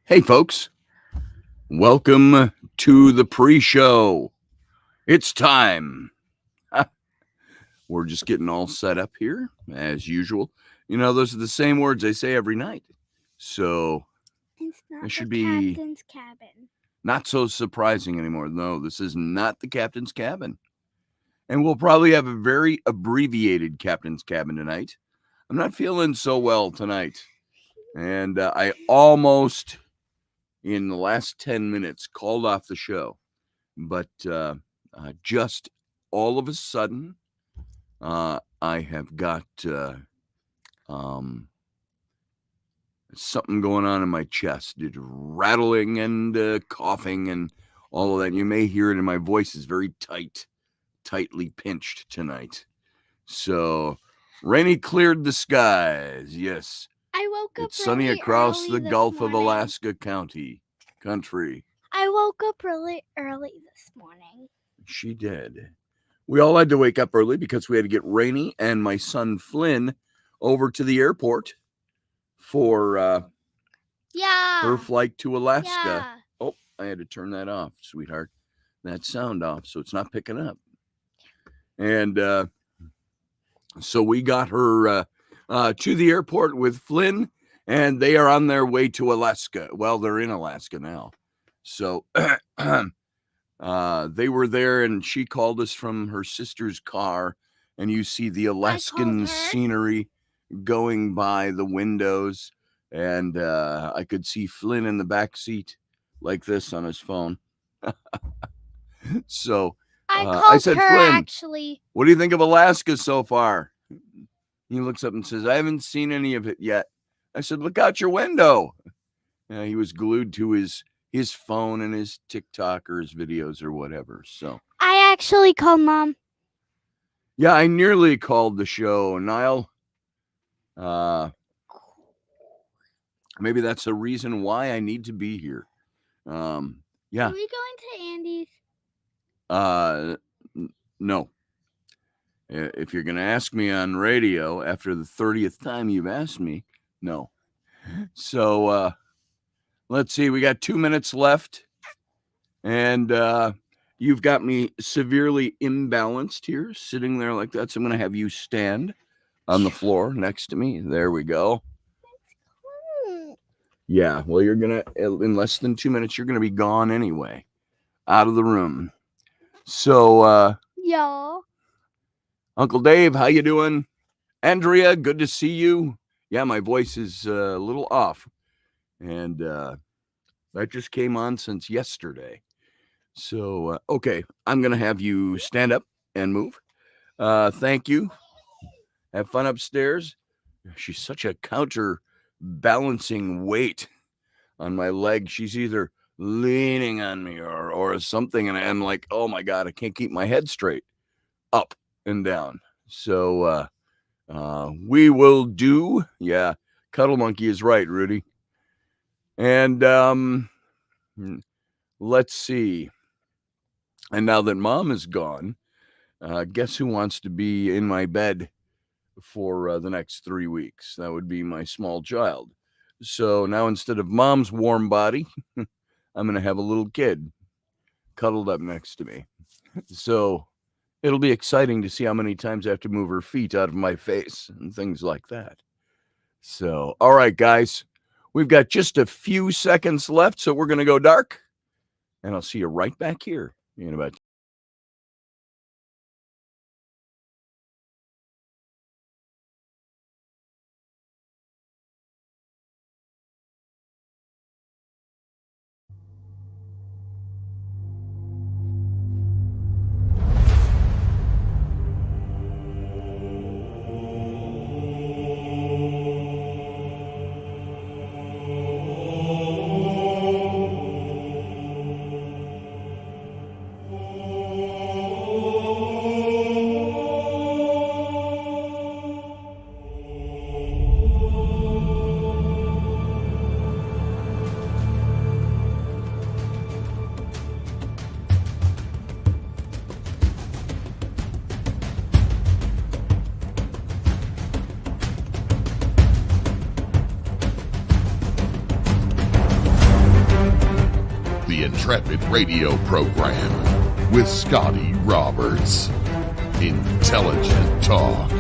Hey, folks, welcome to the pre-show. It's time. We're just getting all set up here, as usual. You know, those are the same words I say every night. So It's not it should the be captain's cabin. not so surprising anymore. No, this is not the captain's cabin. And we'll probably have a very abbreviated captain's cabin tonight. I'm not feeling so well tonight. And I almost, in the last 10 minutes, called off the show. But just all of a sudden, I have got something going on in my chest. It's rattling and coughing and all of that. You may hear it in my voice. It's very tightly pinched tonight. So, rainy cleared the skies. Yes, I woke up it's sunny really across early the this Gulf of morning. Alaska country. I woke up really early this morning. She did. We all had to wake up early because we had to get Rainey and my son Flynn over to the airport for her flight to Alaska. Yeah. Oh, I had to turn that off, sweetheart. That sound off, so it's not picking up. And so we got her to the airport with Flynn, and they are on their way to Alaska. Well, they're in Alaska now. So they were there, and she called us from her sister's car, and you see the Alaskan scenery going by the windows, and I could see Flynn in the back seat like this on his phone. So I said, her, Flynn, actually. What do you think of Alaska so far? He looks up and says, I haven't seen any of it yet. I said, look out your window. He was glued to his phone and his TikTok or his videos or whatever. So I actually called Mom. Yeah, I nearly called the show, Niall. Maybe that's a reason why I need to be here. Yeah. Are we going to Andy's? No. If you're going to ask me on radio after the 30th time you've asked me, no. So let's see. We got 2 minutes left, and you've got me severely imbalanced here, sitting there like that. So I'm going to have you stand on the floor next to me. There we go. Yeah, well, you're going to, in less than 2 minutes, you're going to be gone anyway, out of the room. So, Yeah. Uncle Dave, how you doing? Andrea, good to see you. Yeah, my voice is a little off, and that just came on since yesterday. So, okay, I'm going to have you stand up and move. Thank you. Have fun upstairs. She's such a counterbalancing weight on my leg. She's either leaning on me or something, and I'm like, oh my God, I can't keep my head straight up and down. So we will do. Yeah, Cuddle Monkey is right, Rudy. And let's see. And now that Mom is gone, guess who wants to be in my bed for the next 3 weeks? That would be my small child. So now instead of Mom's warm body, I'm going to have a little kid cuddled up next to me. So it'll be exciting to see how many times I have to move her feet out of my face and things like that. So, all right, guys, we've got just a few seconds left, so we're going to go dark, and I'll see you right back here in about Intrepid radio program with Scotty Roberts. Intelligent talk.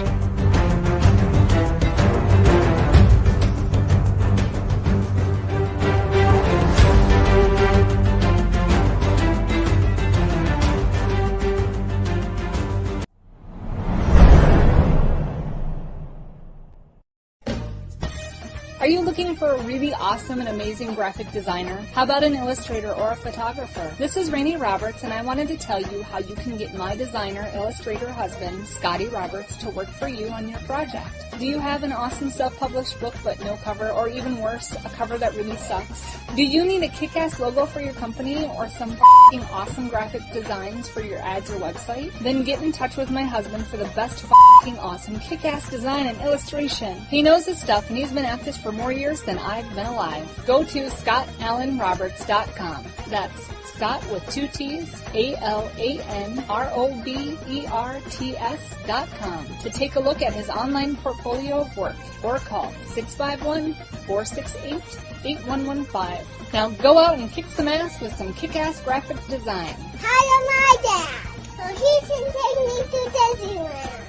Are you looking for a really awesome and amazing graphic designer? How about an illustrator or a photographer? This is Rainey Roberts, and I wanted to tell you how you can get my designer, illustrator husband, Scotty Roberts, to work for you on your project. Do you have an awesome self-published book but no cover, or even worse, a cover that really sucks? Do you need a kick-ass logo for your company or some f***ing awesome graphic designs for your ads or website? Then get in touch with my husband for the best f***ing awesome kick-ass design and illustration. He knows his stuff, and he's been at this for more years than I've been alive. Go to ScottAllenRoberts.com. That's Scott with two T's, ALANROBERTS.com to take a look at his online portfolio of work, or call 651-468-8115. Now go out and kick some ass with some kick-ass graphic design. Hire my dad, so he can take me to Disneyland.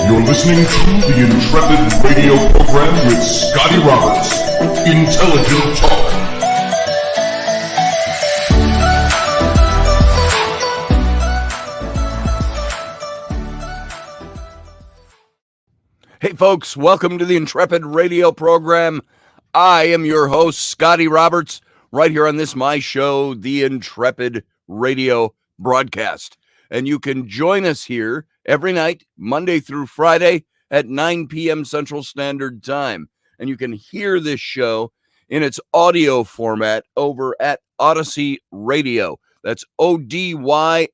You're listening to the Intrepid radio program with Scotty Roberts. Intelligent talk. Hey folks, welcome to the Intrepid radio program. I am your host, Scotty Roberts, right here on this my show, the Intrepid radio broadcast. And you can join us here every night, Monday through Friday at 9 p.m. Central Standard Time. And you can hear this show in its audio format over at Odyssey Radio. That's ODYSY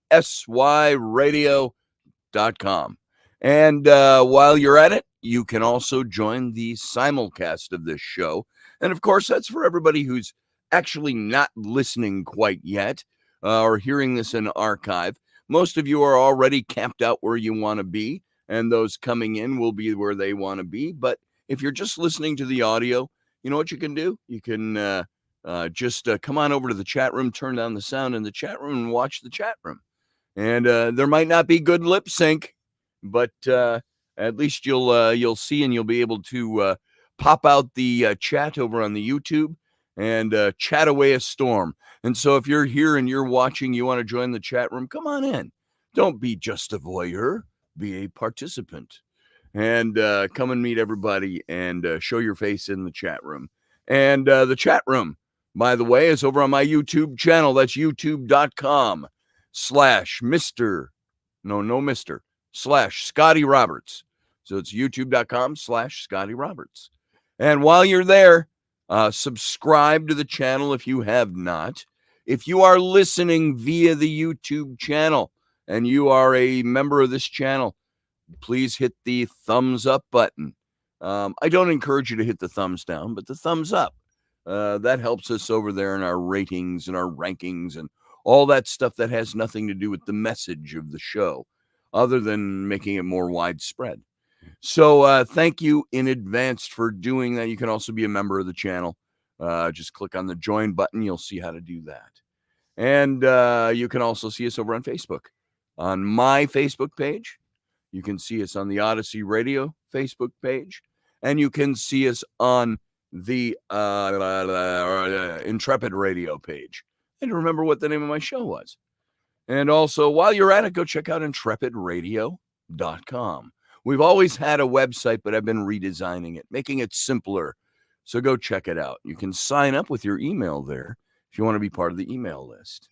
radio.com. And while you're at it, you can also join the simulcast of this show. And of course, that's for everybody who's actually not listening quite yet or hearing this in archive. Most of you are already camped out where you want to be, and those coming in will be where they want to be. But if you're just listening to the audio, you know what you can do? You can just come on over to the chat room, turn down the sound in the chat room, and watch the chat room. And there might not be good lip sync, but at least you'll see, and you'll be able to pop out the chat over on the YouTube and chat away a storm. And so if you're here and you're watching, you want to join the chat room, come on in. Don't be just a voyeur, be a participant. And come and meet everybody and show your face in the chat room. And the chat room, by the way, is over on my YouTube channel. That's youtube.com/Scotty Roberts. So it's youtube.com/Scotty Roberts. And while you're there, subscribe to the channel if you have not. If you are listening via the YouTube channel and you are a member of this channel, please hit the thumbs up button. I don't encourage you to hit the thumbs down, but the thumbs up. That helps us over there in our ratings and our rankings and all that stuff that has nothing to do with the message of the show, other than making it more widespread. So thank you in advance for doing that. You can also be a member of the channel. Just click on the join button. You'll see how to do that. And you can also see us over on Facebook. On my Facebook page, you can see us on the Odyssey Radio Facebook page. And you can see us on the Intrepid Radio page. And remember what the name of my show was. And also, while you're at it, go check out intrepidradio.com. We've always had a website, but I've been redesigning it, making it simpler. So go check it out. You can sign up with your email there if you want to be part of the email list.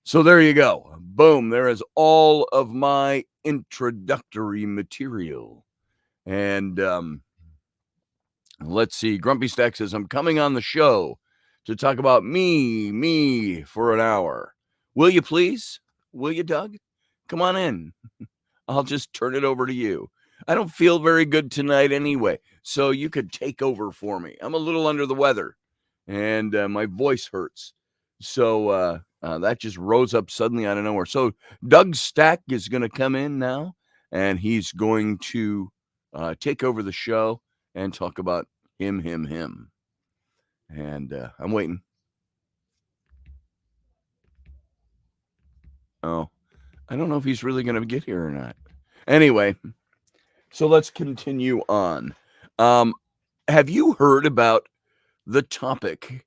So there you go. Boom. There is all of my introductory material. And let's see. Grumpy Stack says, I'm coming on the show to talk about me for an hour. Will you please? Will you, Doug? Come on in. I'll just turn it over to you. I don't feel very good tonight anyway, so you could take over for me. I'm a little under the weather, and my voice hurts. So that just rose up suddenly out of nowhere. So Doug Stack is going to come in now, and he's going to take over the show and talk about him. And I'm waiting. Oh, I don't know if he's really going to get here or not. Anyway, so let's continue on. Have you heard about the topic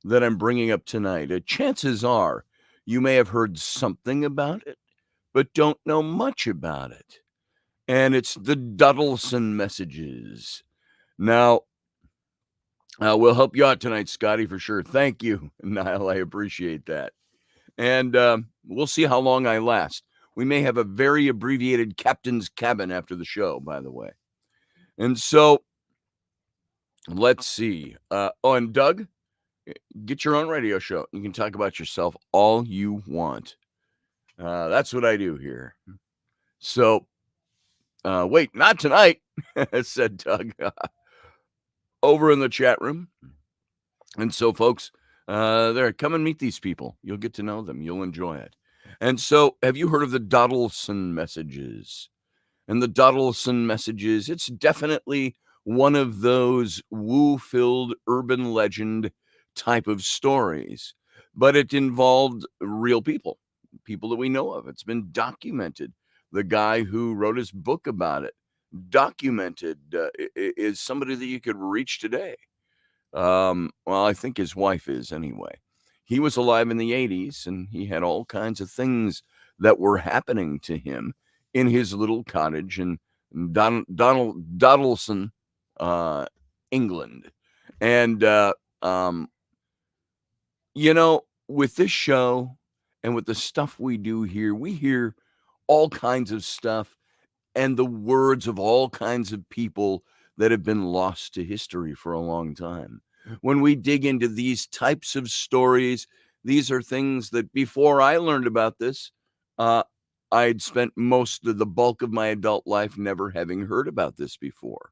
that I'm bringing up tonight? Chances are you may have heard something about it, but don't know much about it. And it's the Donaldson Messages. Now, we'll help you out tonight, Scotty, for sure. Thank you, Niall. I appreciate that. And we'll see how long I last. We may have a very abbreviated captain's cabin after the show, by the way. And so, let's see. And Doug, get your own radio show. You can talk about yourself all you want. That's what I do here. So, wait, not tonight, said Doug over in the chat room. And so, folks, there, come and meet these people. You'll get to know them. You'll enjoy it. And so, have you heard of the Donaldson Messages? And the Donaldson Messages, it's definitely one of those woo-filled urban legend type of stories, but it involved real people that we know of. It's been documented. The guy who wrote his book about it, documented, is somebody that you could reach today. Well, I think his wife is anyway. He was alive in the 80s, and he had all kinds of things that were happening to him in his little cottage in Donaldson, England. And, with this show and with the stuff we do here, we hear all kinds of stuff and the words of all kinds of people that have been lost to history for a long time. When we dig into these types of stories, these are things that before I learned about this, I'd spent most of the bulk of my adult life never having heard about this before.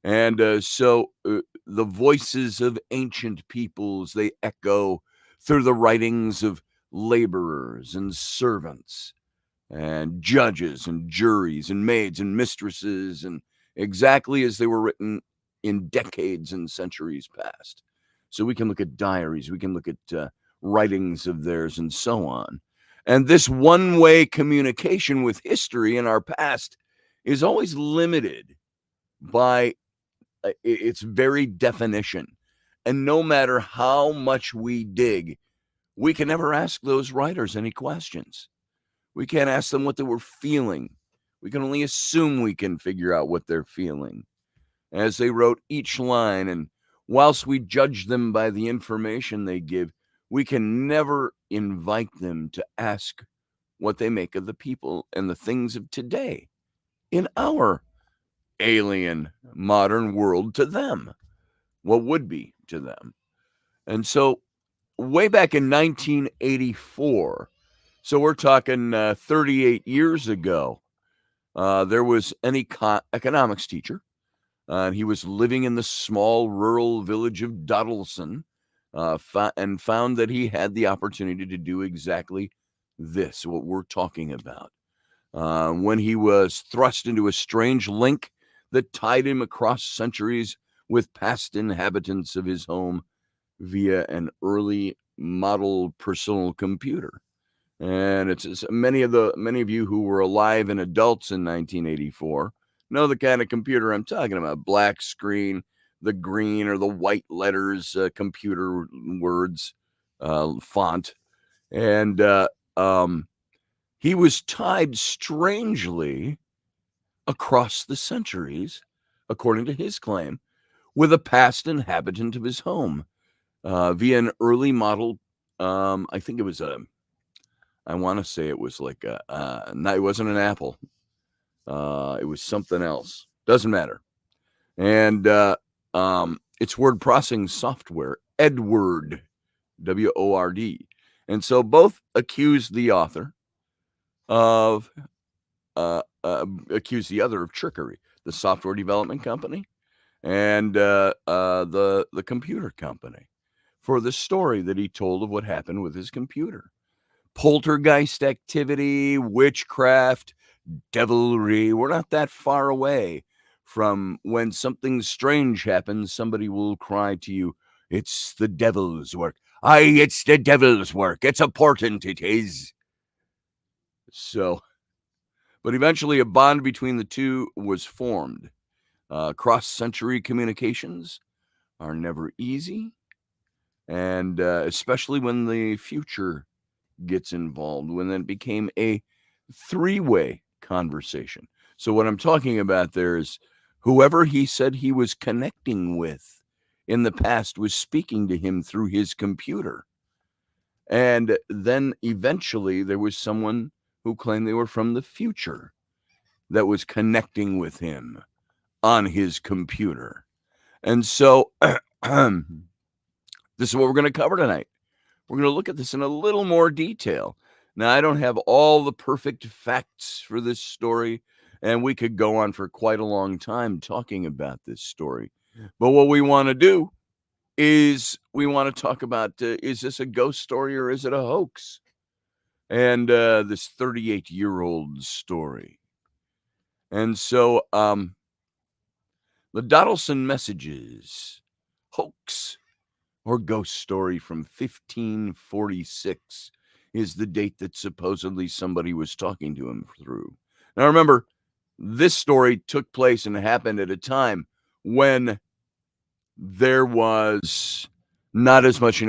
And so the voices of ancient peoples, they echo through the writings of laborers and servants and judges and juries and maids and mistresses, and exactly as they were written in decades and centuries past. So we can look at diaries, we can look at writings of theirs and so on. And this one-way communication with history in our past is always limited by its very definition. And no matter how much we dig, we can never ask those writers any questions. We can't ask them what they were feeling. We can only assume we can figure out what they're feeling as they wrote each line. And whilst we judge them by the information they give, we can never invite them to ask what they make of the people and the things of today in our alien modern world to them, what would be to them. And so way back in 1984, so we're talking 38 years ago, there was an economics teacher, and he was living in the small rural village of Donaldson, and found that he had the opportunity to do exactly this, what we're talking about. When he was thrust into a strange link that tied him across centuries with past inhabitants of his home via an early model personal computer. And it's many of you who were alive and adults in 1984 know the kind of computer I'm talking about. Black screen, the green or the white letters, computer words, font. And he was tied strangely across the centuries, according to his claim, with a past inhabitant of his home via an early model. I think it was I want to say it was like no, it wasn't an Apple. It was something else. Doesn't matter. And it's word processing software, Edward, W-O-R-D. And so both accused the author of accused the other of trickery, the software development company and the computer company, for the story that he told of what happened with his computer. Poltergeist activity, witchcraft, devilry. We're not that far away from when something strange happens, somebody will cry to you, "It's the devil's work." "Aye, it's the devil's work. It's important, it is." So, but eventually a bond between the two was formed. Cross-century communications are never easy, and especially when the future gets involved, when it became a three-way conversation. So what I'm talking about there is whoever he said he was connecting with in the past was speaking to him through his computer. And then eventually there was someone who claimed they were from the future that was connecting with him on his computer. And so this is what we're going to cover tonight. We're going to look at this in a little more detail. Now, I don't have all the perfect facts for this story, and we could go on for quite a long time talking about this story. But what we want to do is we want to talk about, is this a ghost story or is it a hoax? And this 38-year-old story. And so the Donaldson Messages, hoax or ghost story from 1546 is the date that supposedly somebody was talking to him through. Now remember, this story took place and happened at a time when there was not as much,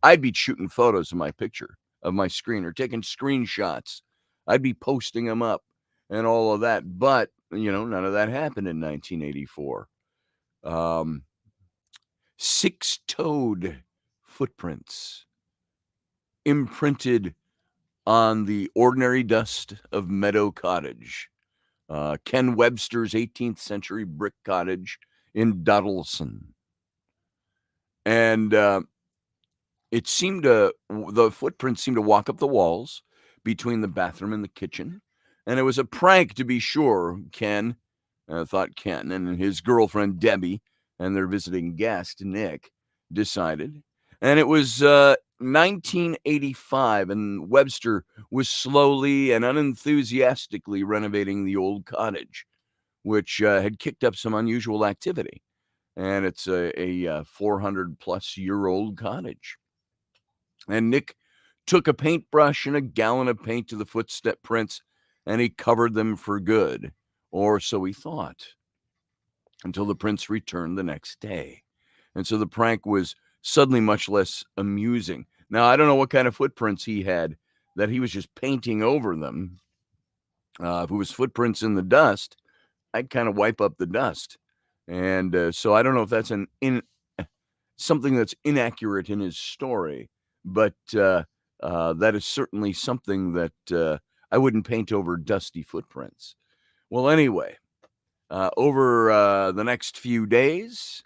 I'd be shooting photos of my picture, of my screen, or taking screenshots. I'd be posting them up and all of that. But, none of that happened in 1984. Six-toed footprints imprinted on the ordinary dust of Meadow Cottage, Ken Webster's 18th century brick cottage in Donaldson. And the footprints seemed to walk up the walls between the bathroom and the kitchen. And it was a prank, to be sure. Ken and his girlfriend Debbie and their visiting guest Nick decided. And it was 1985, and Webster was slowly and unenthusiastically renovating the old cottage, which had kicked up some unusual activity. And it's a 400-plus-year-old cottage. And Nick took a paintbrush and a gallon of paint to the footstep prints, and he covered them for good, or so he thought, until the prints returned the next day. And so the prank was suddenly much less amusing. Now, I don't know what kind of footprints he had that he was just painting over them. If it was footprints in the dust, I'd kind of wipe up the dust. And so I don't know if that's something that's inaccurate in his story, but that is certainly something that I wouldn't paint over dusty footprints. Well, anyway, over the next few days,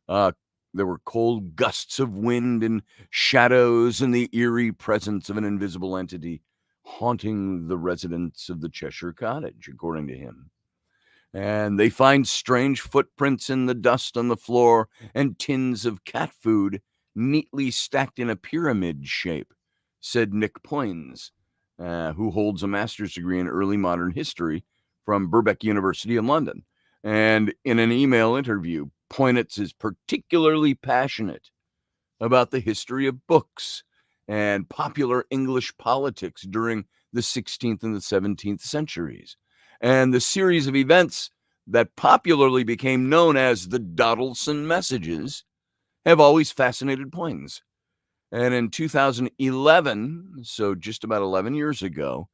there were cold gusts of wind and shadows and the eerie presence of an invisible entity haunting the residents of the Cheshire Cottage, according to him. And they find strange footprints in the dust on the floor and tins of cat food neatly stacked in a pyramid shape, said Nick Poins, who holds a master's degree in early modern history from Birkbeck University in London. And in an email interview, Poinitz is particularly passionate about the history of books and popular English politics during the 16th and the 17th centuries. And the series of events that popularly became known as the Donaldson Messages have always fascinated Poins. And in 2011, so just about 11 years ago,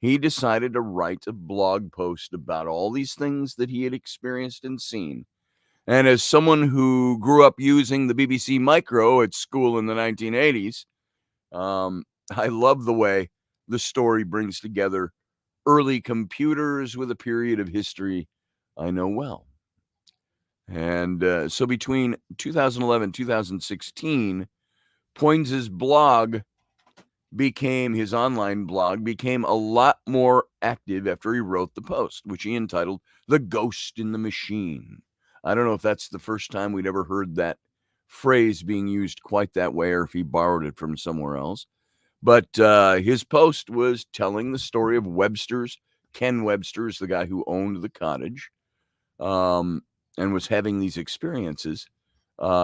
he decided to write a blog post about all these things that he had experienced and seen. And as someone who grew up using the BBC Micro at school in the 1980s, I love the way the story brings together early computers with a period of history I know well. And so between 2011 and 2016, Poins' blog his online blog became a lot more active after he wrote the post, which he entitled The Ghost in the Machine. I don't know if that's the first time we'd ever heard that phrase being used quite that way or if he borrowed it from somewhere else. But his post was telling the story of Ken Webster's, the guy who owned the cottage, and was having these experiences.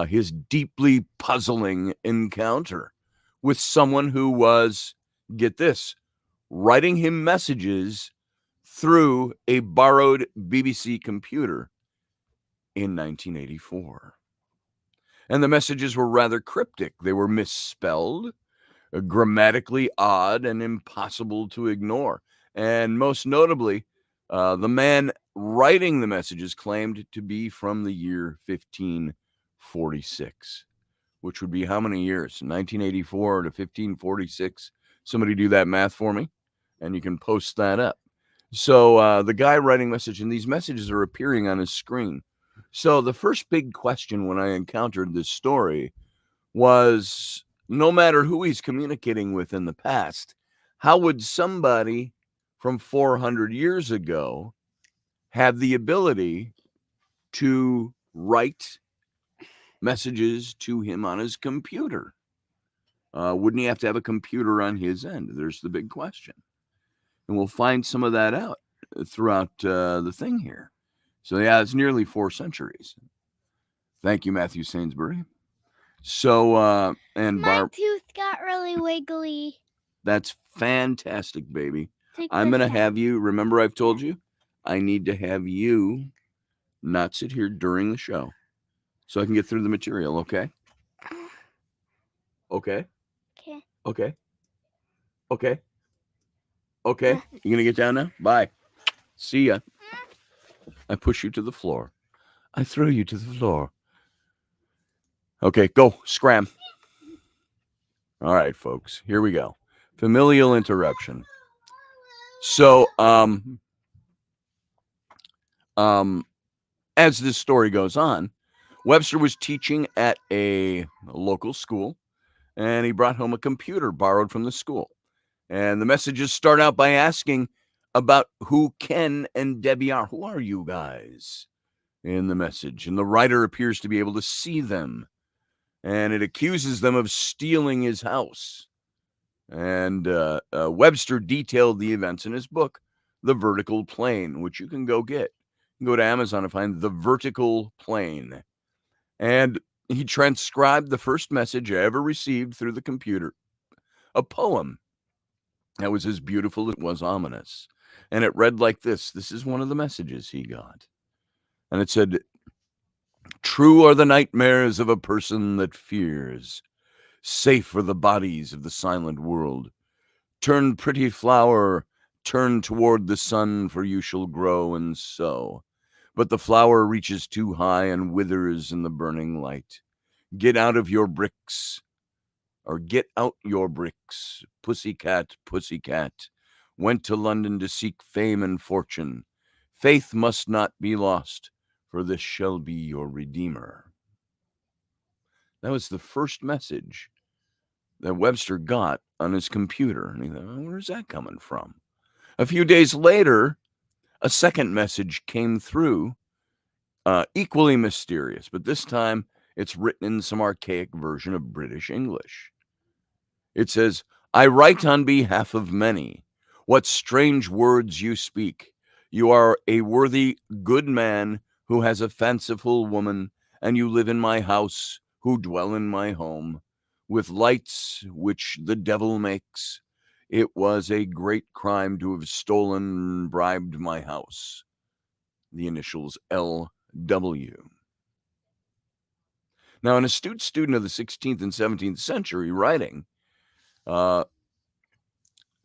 His deeply puzzling encounter with someone who was, get this, writing him messages through a borrowed BBC computer in 1984. And the messages were rather cryptic. They were misspelled, grammatically odd, and impossible to ignore. And most notably, the man writing the messages claimed to be from the year 1546, which would be how many years? 1984 to 1546. Somebody do that math for me, and you can post that up. So the guy writing message, and these messages are appearing on his screen. So the first big question when I encountered this story was, no matter who he's communicating with in the past, how would somebody from 400 years ago have the ability to write messages to him on his computer? Wouldn't he have to have a computer on his end? There's the big question. And we'll find some of that out throughout the thing here. So, yeah, it's nearly 4 centuries. Thank you, Matthew Sainsbury. So, and My tooth got really wiggly. That's fantastic, baby. Take I'm this going to out. have you, remember I've told you, I need to have you not sit here during the show so I can get through the material, okay? Okay? Okay. Okay? Okay? Okay? You going to get down now? Bye. See ya. I push you to the floor. I throw you to the floor. Okay, go. Scram. All right, folks. Here we go. Familial interruption. So, as this story goes on, Webster was teaching at a local school, and he brought home a computer borrowed from the school. And the messages start out by asking about who Ken and Debbie are. Who are you guys? In the message. And the writer appears to be able to see them. And it accuses them of stealing his house. And Webster detailed the events in his book, The Vertical Plane, which you can go get. You can go to Amazon and find The Vertical Plane. And he transcribed the first message I ever received through the computer, a poem that was as beautiful as it was ominous. And it read like this. This is one of the messages he got. And it said, "True are the nightmares of a person that fears. Safe are the bodies of the silent world. Turn, pretty flower, turn toward the sun, for you shall grow and sow. But the flower reaches too high and withers in the burning light. Get out your bricks, pussycat, pussycat. Went to London to seek fame and fortune. Faith must not be lost, for this shall be your redeemer." That was the first message that Webster got on his computer. And he thought, where's that coming from? A few days later, a second message came through, equally mysterious, but this time it's written in some archaic version of British English. It says, "I write on behalf of many. What strange words you speak. You are a worthy, good man who has a fanciful woman, and you live in my house, who dwell in my home, with lights which the devil makes. It was a great crime to have stolen and bribed my house." The initials L.W. Now, an astute student of the 16th and 17th century writing,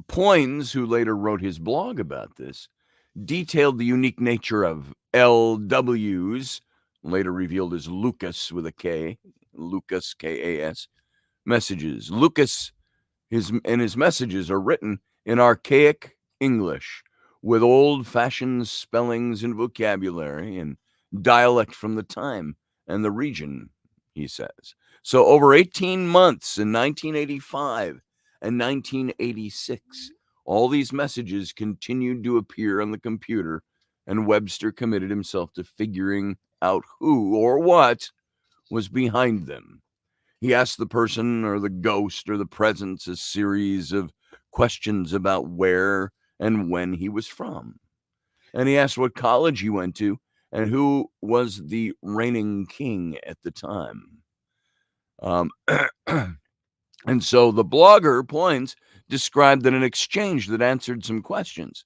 Poins, who later wrote his blog about this, detailed the unique nature of LW's, later revealed as Lucas with a K, Lucas, K-A-S, messages. Lucas, his messages are written in archaic English with old-fashioned spellings and vocabulary and dialect from the time and the region, he says. So over 18 months in 1985 and 1986, all these messages continued to appear on the computer, and Webster committed himself to figuring out who or what was behind them. He asked the person or the ghost or the presence a series of questions about where and when he was from. And he asked what college he went to and who was the reigning king at the time. And so the blogger Poins described that an exchange that answered some questions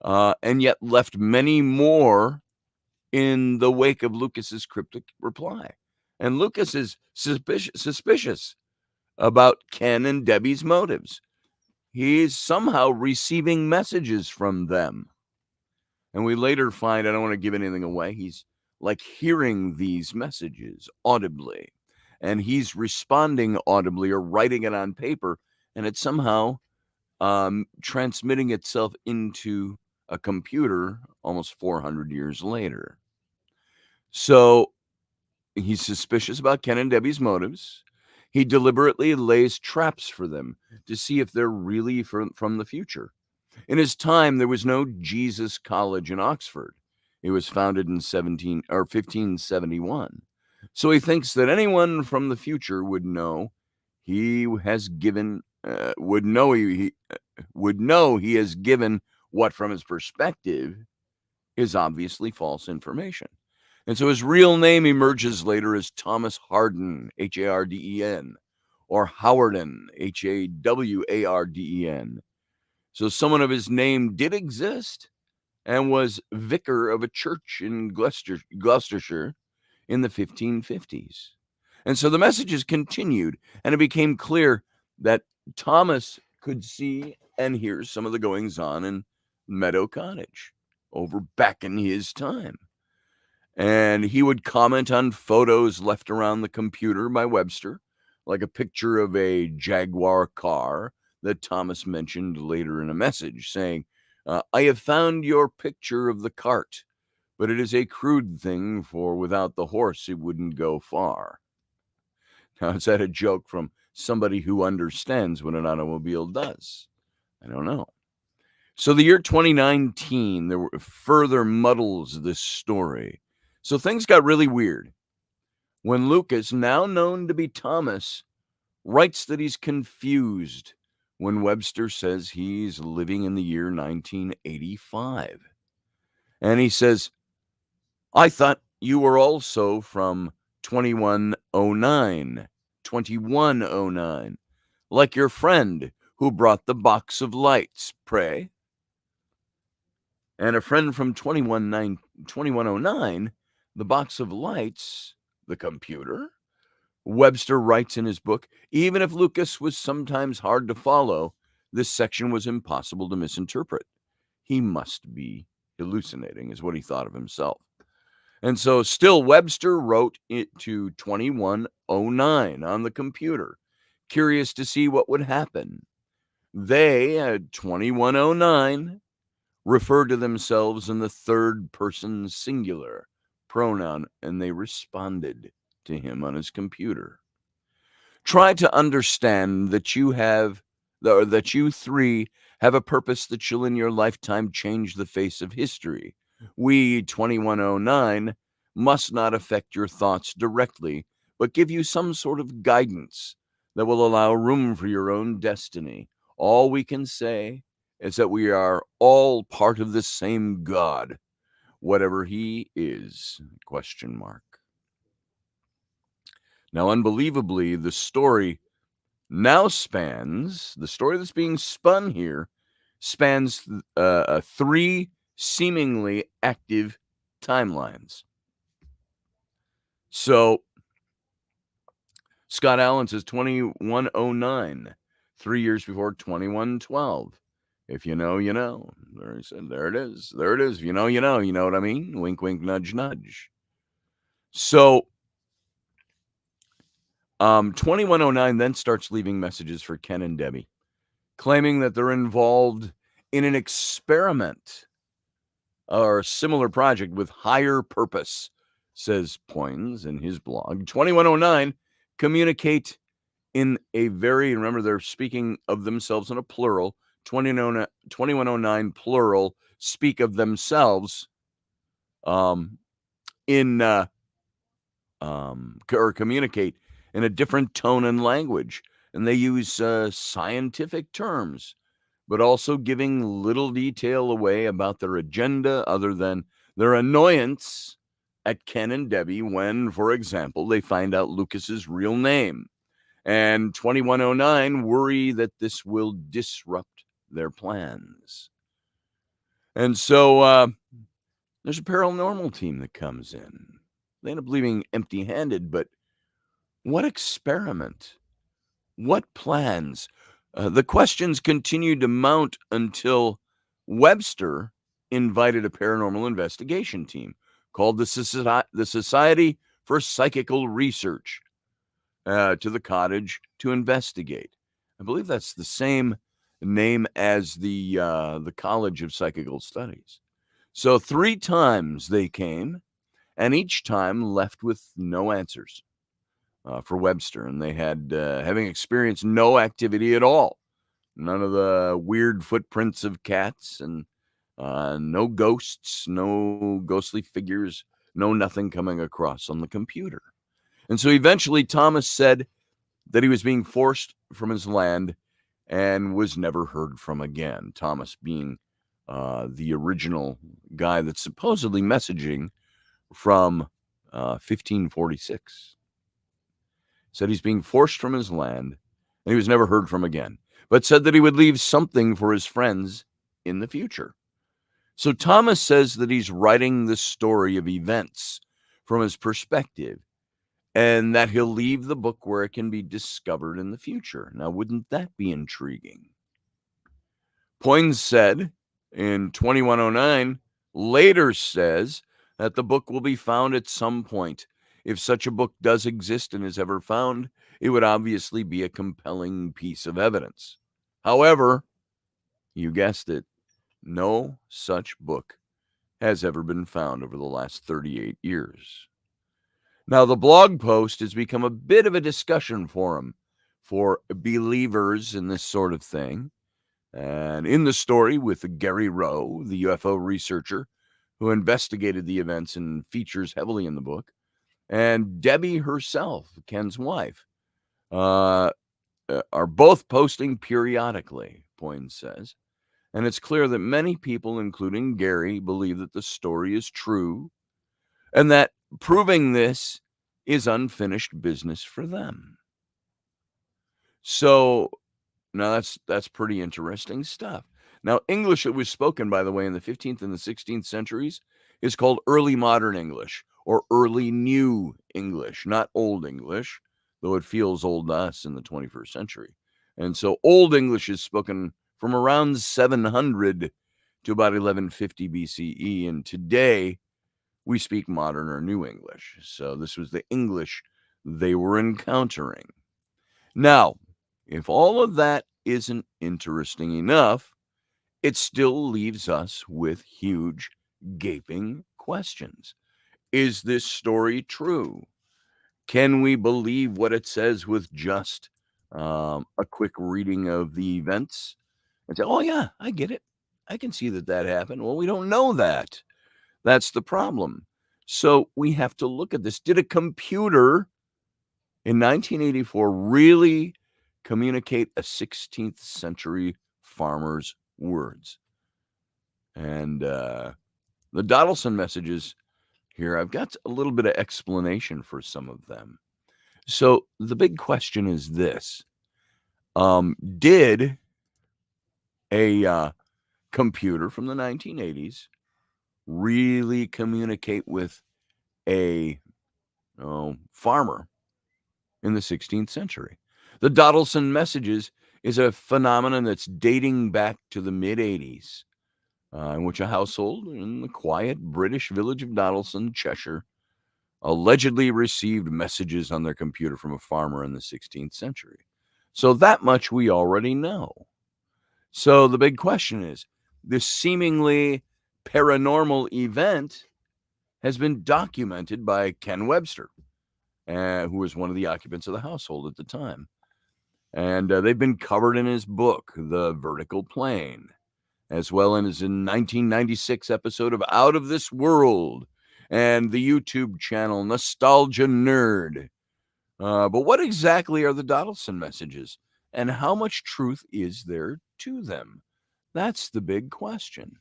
and yet left many more in the wake of Lucas's cryptic reply. And Lucas is suspicious about Ken and Debbie's motives. He's somehow receiving messages from them. And we later find, I don't want to give anything away, he's like hearing these messages audibly. And he's responding audibly or writing it on paper. And it's somehow transmitting itself into a computer almost 400 years later. So he's suspicious about Ken and Debbie's motives. He deliberately lays traps for them to see if they're really from the future. In his time, there was no Jesus College in Oxford. It was founded in 1571. So he thinks that anyone from the future would know he has given he has given what, from his perspective, is obviously false information. And so his real name emerges later as Thomas Harden, Harden, or Howarden, Hawarden. So someone of his name did exist and was vicar of a church in Gloucestershire in the 1550s. And so the messages continued, and it became clear that Thomas could see and hear some of the goings-on in Meadow Cottage over back in his time. And he would comment on photos left around the computer by Webster, like a picture of a Jaguar car that Thomas mentioned later in a message, saying, I have found your picture of the cart, but it is a crude thing, for without the horse it wouldn't go far. Now, is that a joke from somebody who understands what an automobile does? I don't know. So the year 2019, there were further muddles this story. So things got really weird when Lucas, now known to be Thomas, writes that he's confused when Webster says he's living in the year 1985. And he says, I thought you were also from 2109, like your friend who brought the box of lights, pray. And a friend from 2109, the box of lights, the computer. Webster writes in his book, even if Lucas was sometimes hard to follow, this section was impossible to misinterpret. He must be hallucinating, is what he thought of himself. And so still Webster wrote it to 2109 on the computer, curious to see what would happen. They, at 2109, referred to themselves in the third person singular pronoun, and they responded to him on his computer. Try to understand that you three have a purpose that shall in your lifetime change the face of history. We, 2109, must not affect your thoughts directly, but give you some sort of guidance that will allow room for your own destiny. All we can say is that we are all part of the same God, whatever he is, ? Now, unbelievably, the story that's being spun here, spans 3 seemingly active timelines. So, Scott Allen says 2109, 3 years before 2112. If you know, you know. There he said, there it is. There it is. If you know, you know. You know what I mean? Wink, wink, nudge, nudge. So, 2109 then starts leaving messages for Ken and Debbie, claiming that they're involved in an experiment or a similar project with higher purpose, says Poins in his blog. 2109 communicate in a very, remember they're speaking of themselves in a plural, 2109 plural speak of themselves in or communicate in a different tone and language, and they use scientific terms, but also giving little detail away about their agenda other than their annoyance at Ken and Debbie when, for example, they find out Lucas's real name. And 2109 worry that this will disrupt their plans. And so there's a paranormal team that comes in. They end up leaving empty-handed, but what experiment? What plans? The questions continued to mount until Webster invited a paranormal investigation team called the Society for Psychical Research to the cottage to investigate. I believe that's the same name as the College of Psychical Studies. So 3 times they came, and each time left with no answers for Webster. And they had, having experienced no activity at all, none of the weird footprints of cats, and no ghosts, no ghostly figures, no nothing coming across on the computer. And so eventually Thomas said that he was being forced from his land and was never heard from again. Thomas being the original guy that's supposedly messaging from 1546. Said he's being forced from his land and he was never heard from again, but said that he would leave something for his friends in the future. So Thomas says that he's writing the story of events from his perspective, and that he'll leave the book where it can be discovered in the future. Now, wouldn't that be intriguing? Poins said in 2109, later says that the book will be found at some point. If such a book does exist and is ever found, it would obviously be a compelling piece of evidence. However, you guessed it, no such book has ever been found over the last 38 years. Now, the blog post has become a bit of a discussion forum for believers in this sort of thing. And in the story with Gary Rowe, the UFO researcher who investigated the events and features heavily in the book, and Debbie herself, Ken's wife, are both posting periodically, Poins says. And it's clear that many people, including Gary, believe that the story is true and that proving this is unfinished business for them. So now that's pretty interesting stuff. Now, English that was spoken, by the way, in the 15th and the 16th centuries is called Early Modern English or Early New English, not Old English, though it feels old to us in the 21st century. And so Old English is spoken from around 700 to about 1150 BCE. And today we speak modern or New English. So this was the English they were encountering. Now, if all of that isn't interesting enough, it still leaves us with huge, gaping questions. Is this story true? Can we believe what it says with just a quick reading of the events? And say, oh, yeah, I get it. I can see that happened. Well, we don't know that. That's the problem. So we have to look at this. Did a computer in 1984 really communicate a 16th century farmer's words? And the Donaldson Messages here, I've got a little bit of explanation for some of them. So the big question is this. Did a computer from the 1980s really communicate with a farmer in the 16th century? The Donaldson Messages is a phenomenon that's dating back to the mid-80s, in which a household in the quiet British village of Donaldson, Cheshire, allegedly received messages on their computer from a farmer in the 16th century. So that much we already know. So the big question is, this seemingly paranormal event has been documented by Ken Webster, who was one of the occupants of the household at the time. And they've been covered in his book, The Vertical Plane, as well as in 1996 episode of Out of This World. and the YouTube channel Nostalgia Nerd. But what exactly are the Donaldson messages, and how much truth is there to them? That's the big question.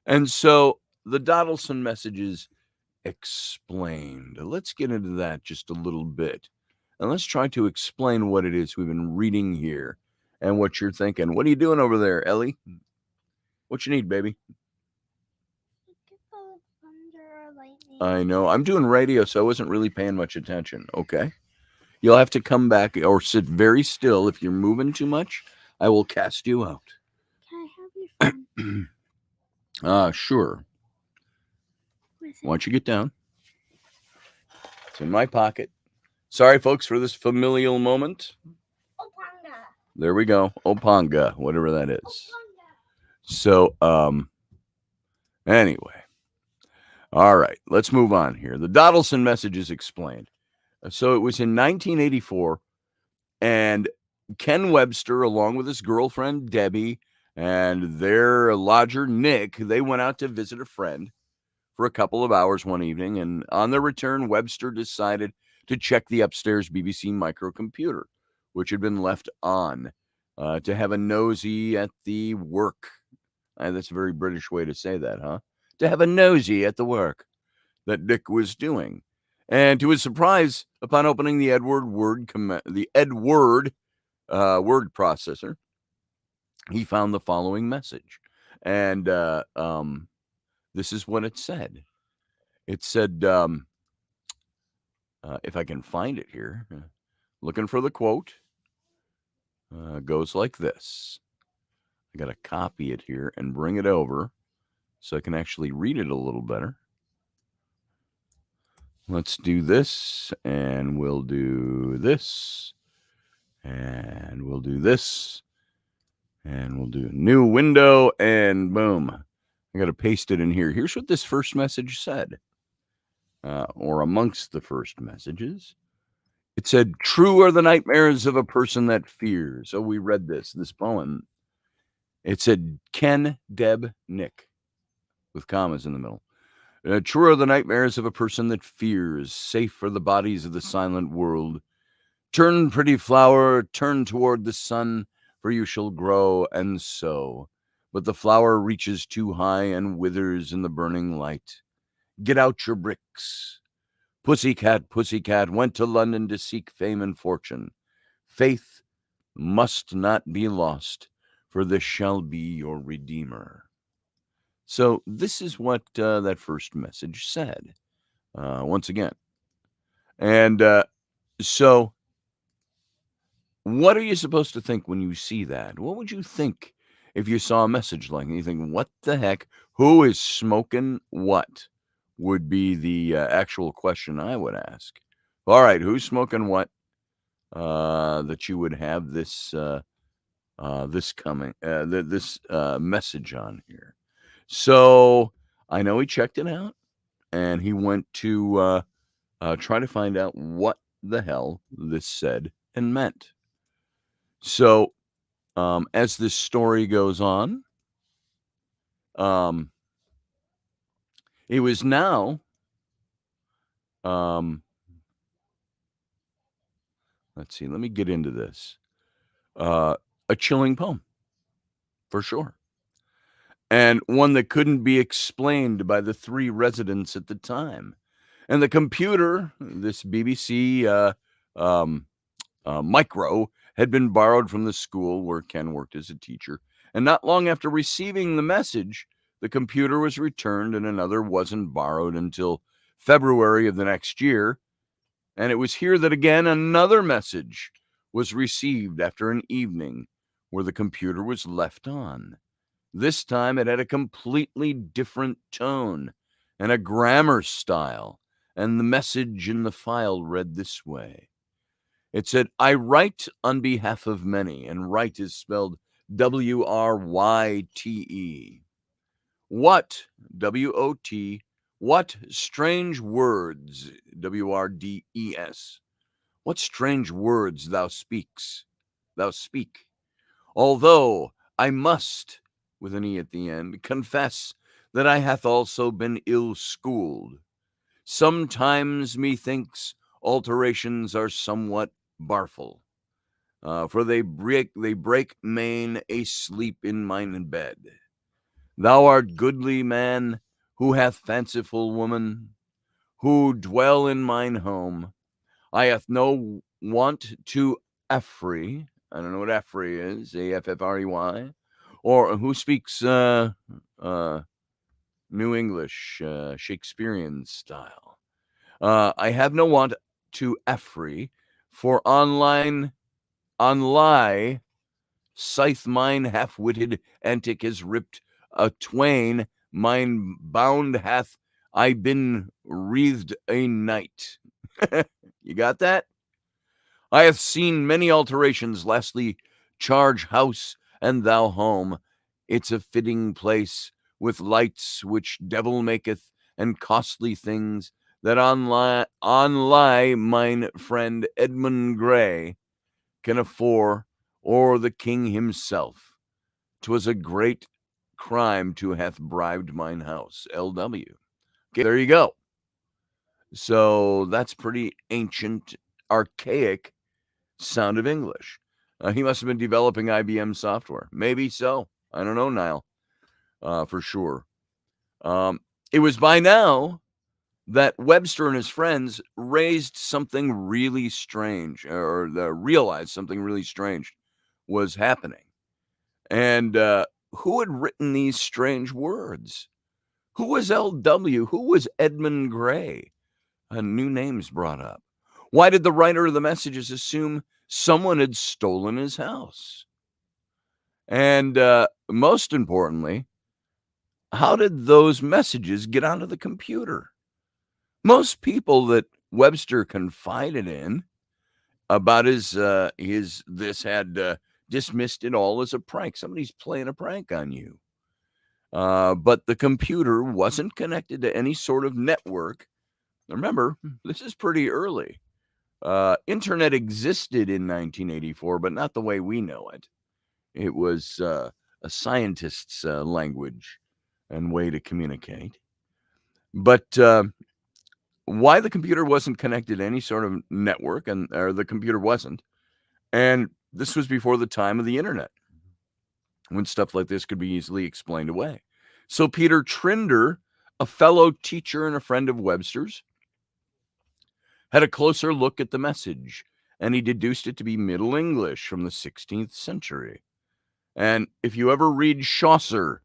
And so the Donaldson messages explained. Let's get into that just a little bit. And let's try to explain what it is we've been reading here and what you're thinking. What are you doing over there, Ellie? What you need, baby? I know. I'm doing radio, so I wasn't really paying much attention. Okay. You'll have to come back or sit very still. If you're moving too much, I will cast you out. Can I have your phone? Sure. Why don't you get down? It's in my pocket. Sorry, folks, for this familial moment. Opanga. There we go. Opanga, whatever that is. So, anyway. All right, let's move on here. The Donaldson Messages explained. So it was in 1984, and Ken Webster, along with his girlfriend, Debbie, and their lodger, Nick, they went out to visit a friend for a couple of hours one evening, and on their return, Webster decided to check the upstairs BBC microcomputer, which had been left on, to have a nosy at the work. That's a very British way to say that, huh? To have a nosy at the work that Nick was doing. And to his surprise, upon opening the Edward word processor, he found the following message. And this is what it said. It said, if I can find it here, looking for the quote, goes like this. I got to copy it here and bring it over so I can actually read it a little better. Let's do this, and we'll do this, and we'll do this, and we'll do a new window, and boom. I got to paste it in here. Here's what this first message said, or amongst the first messages. It said, "True are the nightmares of a person that fears." So we read this poem. It said, Ken, Deb, Nick, with commas in the middle. True are the nightmares of a person that fears, safe are the bodies of the silent world. Turn, pretty flower, turn toward the sun, for you shall grow and sow. But the flower reaches too high and withers in the burning light. Get out your bricks. Pussycat, pussycat, went to London to seek fame and fortune. Faith must not be lost, for this shall be your redeemer. So this is what that first message said, once again. And so what are you supposed to think when you see that? What would you think if you saw a message like that? You think, what the heck? Who is smoking what? Would be the actual question I would ask. All right, who's smoking what? That you would have this message on here. So I know he checked it out, and he went to try to find out what the hell this said and meant. So as this story goes on, it was now, let's see, let me get into this. A chilling poem, for sure. And one that couldn't be explained by the three residents at the time. And the computer, this BBC micro, had been borrowed from the school where Ken worked as a teacher. And not long after receiving the message, the computer was returned and another wasn't borrowed until February of the next year. And it was here that again another message was received after an evening where the computer was left on. This time it had a completely different tone and a grammar style, and the message in the file read this way. It said, "I write on behalf of many," and write is spelled W-R-Y-T-E. What, W-O-T, what strange words, W-R-D-E-S, what strange words thou speak. Although I must, with an E at the end, confess that I hath also been ill-schooled. Sometimes methinks alterations are somewhat barful, for they break main asleep in mine bed. Thou art goodly man, who hath fanciful woman, who dwell in mine home. I hath no want to effrey. I don't know what effrey is, A-F-F-R-E-Y, or who speaks New English, Shakespearean style. I have no want to effrey, for on lie, scythe mine half-witted antic is ripped a twain, mine bound hath I been wreathed a knight. You got that? I have seen many alterations, lastly, charge house and thou home. It's a fitting place, with lights which devil maketh, and costly things, that on lie mine friend Edmund Gray can afford, or the king himself. 'Twas a great crime to hath bribed mine house. L.W. Okay, there you go. So that's pretty ancient, archaic sound of English. He must have been developing IBM software. Maybe so. I don't know, Niall, for sure. It was by now that Webster and his friends raised something really strange, or realized something really strange was happening. And who had written these strange words? Who was L.W.? Who was Edmund Gray? New names brought up. Why did the writer of the messages assume someone had stolen his house? And most importantly, how did those messages get onto the computer? Most people that Webster confided in about his had dismissed it all as a prank. Somebody's playing a prank on you. But the computer wasn't connected to any sort of network. Remember, this is pretty early. Internet existed in 1984, but not the way we know it. It was a scientist's language and way to communicate. But why the computer wasn't connected to any sort of network, or the computer wasn't, and this was before the time of the internet, when stuff like this could be easily explained away. So Peter Trinder, a fellow teacher and a friend of Webster's, had a closer look at the message, and he deduced it to be Middle English from the 16th century. And if you ever read Chaucer,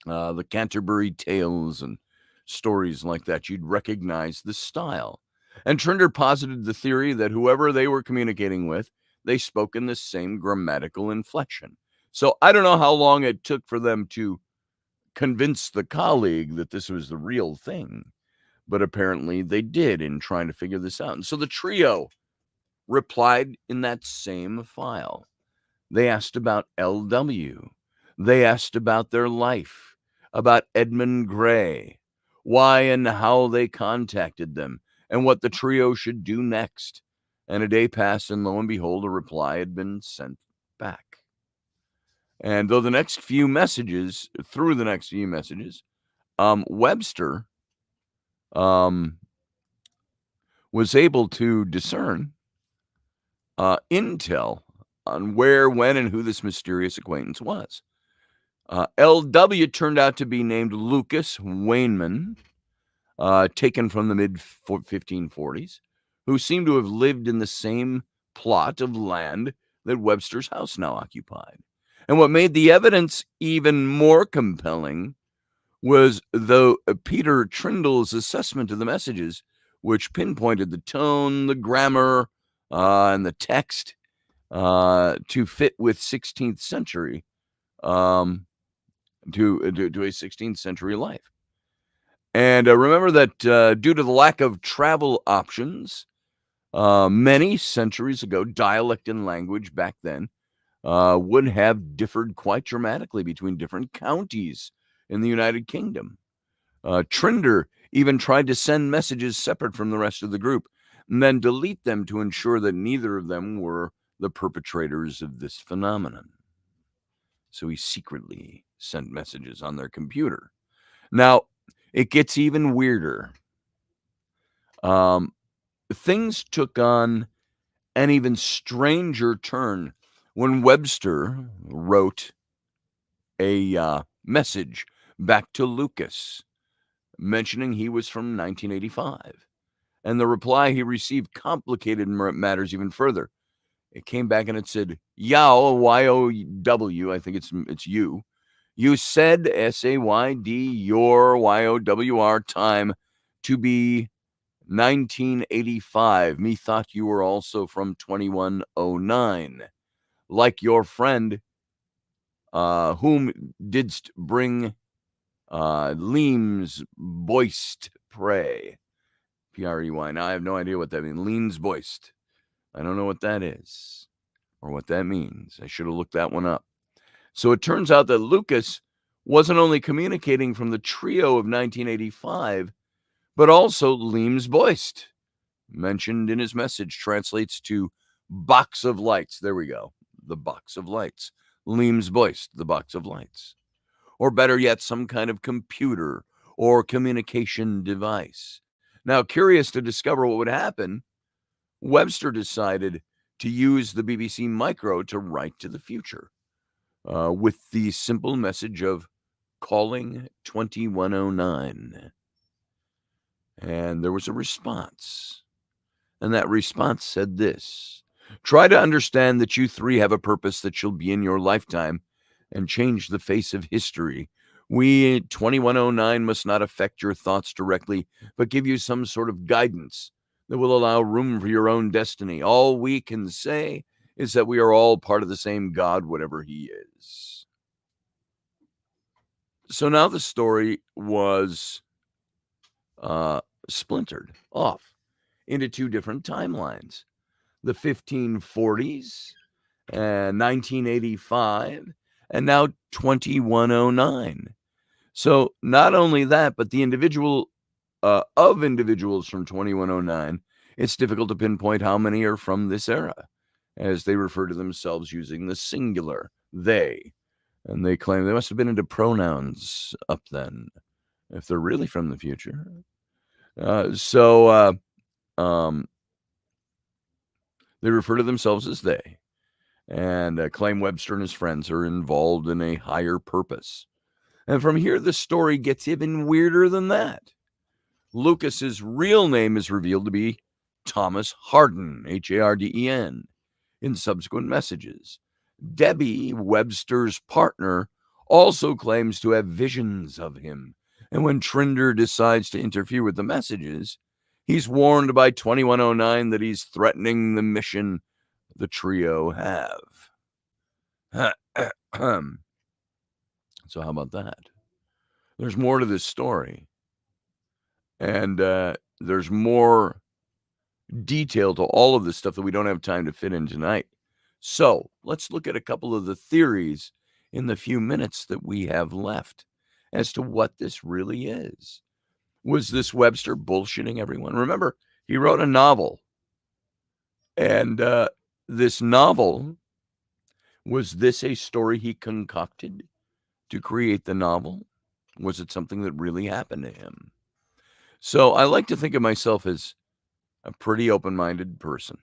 the Canterbury Tales and stories like that, you'd recognize the style. And Trinder posited the theory that whoever they were communicating with, they spoke in the same grammatical inflection. So I don't know how long it took for them to convince the colleague that this was the real thing, but apparently they did in trying to figure this out. And so the trio replied in that same file. They asked about L.W. They asked about their life, about Edmund Gray, why and how they contacted them, and what the trio should do next. And a day passed, and lo and behold, a reply had been sent back. And through the next few messages, Webster was able to discern intel on where, when, and who this mysterious acquaintance was. L.W. turned out to be named Lucas Wayneman, taken from the mid-1540s, who seemed to have lived in the same plot of land that Webster's house now occupied. And what made the evidence even more compelling was Peter Trindle's assessment of the messages, which pinpointed the tone, the grammar, and the text to fit with 16th century, to a 16th century life. And remember that due to the lack of travel options, many centuries ago, dialect and language back then would have differed quite dramatically between different counties in the United Kingdom. Trinder even tried to send messages separate from the rest of the group and then delete them to ensure that neither of them were the perpetrators of this phenomenon. So he secretly sent messages on their computer. Now, it gets even weirder. Things took on an even stranger turn when Webster wrote a message back to Lucas mentioning he was from 1985. And the reply he received complicated matters even further. It came back and it said, Yao, Y-O-W, I think it's you. You said, S-A-Y-D, your Y-O-W-R time to be 1985. Me thought you were also from 2109. Like your friend, whom didst bring Leams boist prey. P-R-E-Y. Now, I have no idea what that means. Leans boist. I don't know what that is or what that means. I should have looked that one up. So it turns out that Lucas wasn't only communicating from the trio of 1985, but also Leams boist, mentioned in his message, translates to box of lights. There we go. The box of lights. Leams boist, the box of lights. Or better yet, some kind of computer or communication device. Now, curious to discover what would happen, Webster decided to use the BBC Micro to write to the future with the simple message of calling 2109. And there was a response. And that response said this: try to understand that you three have a purpose that shall be in your lifetime and change the face of history. We, 2109, must not affect your thoughts directly, but give you some sort of guidance that will allow room for your own destiny. All we can say is that we are all part of the same God, whatever he is. So now the story was splintered off into two different timelines. The 1540s, and 1985, and now 2109. So not only that, but the individuals from 2109, it's difficult to pinpoint how many are from this era, as they refer to themselves using the singular, they. And they claim they must have been into pronouns up then, if they're really from the future. They refer to themselves as they, and claim Webster and his friends are involved in a higher purpose. And from here, the story gets even weirder than that. Lucas's real name is revealed to be Thomas Harden, Harden, in subsequent messages. Debbie, Webster's partner, also claims to have visions of him. And when Trinder decides to interfere with the messages, he's warned by 2109 that he's threatening the mission the trio have. So how about that? There's more to this story. And there's more detail to all of this stuff that we don't have time to fit in tonight. So let's look at a couple of the theories in the few minutes that we have left as to what this really is. Was this Webster bullshitting everyone? Remember, he wrote a novel. And this novel, was this a story he concocted to create the novel? Was it something that really happened to him? So I like to think of myself as a pretty open-minded person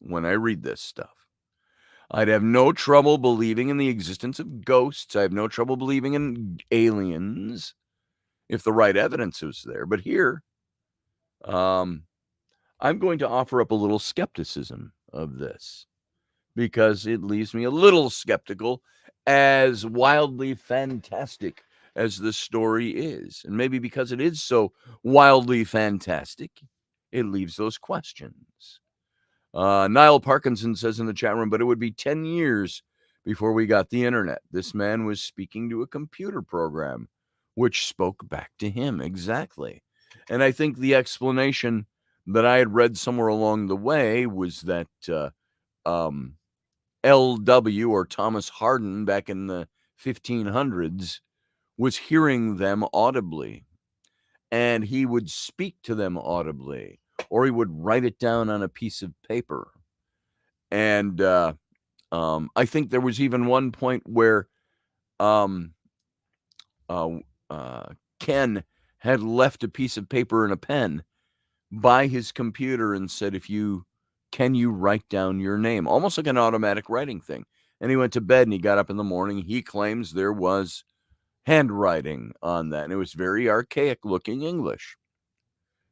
when I read this stuff. I'd have no trouble believing in the existence of ghosts. I have no trouble believing in aliens if the right evidence is there. But here, I'm going to offer up a little skepticism of this because it leaves me a little skeptical, as wildly fantastic as the story is. And maybe because it is so wildly fantastic, it leaves those questions. Niall Parkinson says in the chat room, but it would be 10 years before we got the internet. This man was speaking to a computer program which spoke back to him. Exactly. And I think the explanation that I had read somewhere along the way was that LW, or Thomas Harden, back in the 1500s, was hearing them audibly, and he would speak to them audibly, or he would write it down on a piece of paper. And I think there was even one point where Ken had left a piece of paper and a pen by his computer and said, can you write down your name? Almost like an automatic writing thing. And he went to bed and he got up in the morning. He claims there was handwriting on that. And it was very archaic looking English.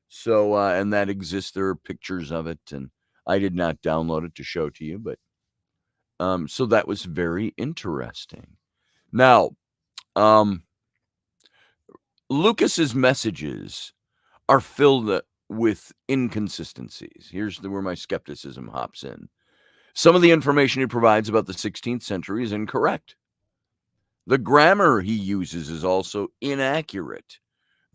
So, and that exists. There are pictures of it. And I did not download it to show to you. But so that was very interesting. Now, Lucas's messages are filled with inconsistencies. Here's where my skepticism hops in. Some of the information he provides about the 16th century is incorrect. The grammar he uses is also inaccurate.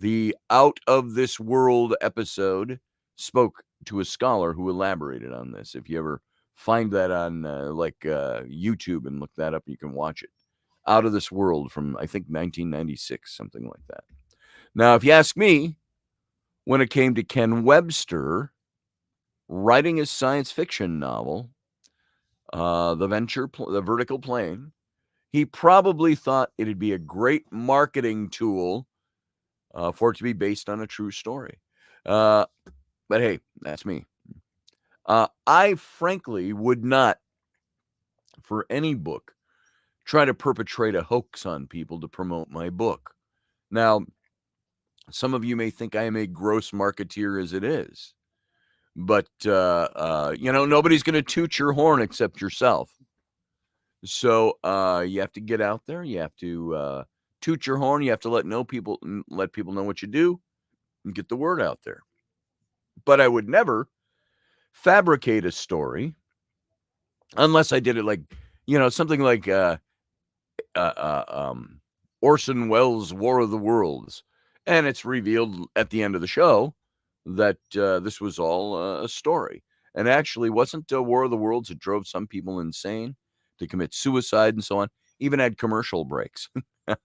The Out of This World episode spoke to a scholar who elaborated on this. If you ever find that on YouTube and look that up, you can watch it. Out of This World from, I think, 1996, something like that. Now, if you ask me, when it came to Ken Webster writing his science fiction novel, The Vertical Plane, he probably thought it'd be a great marketing tool for it to be based on a true story. But hey, that's me. I frankly would not, for any book, try to perpetrate a hoax on people to promote my book. Now, some of you may think I am a gross marketeer as it is, but, nobody's going to toot your horn except yourself. So you have to get out there. You have to toot your horn. You have to let people know what you do and get the word out there. But I would never fabricate a story unless I did it like, something like Orson Welles' War of the Worlds. And it's revealed at the end of the show that this was all a story. And actually wasn't War of the Worlds that drove some people insane to commit suicide and so on, even had commercial breaks. And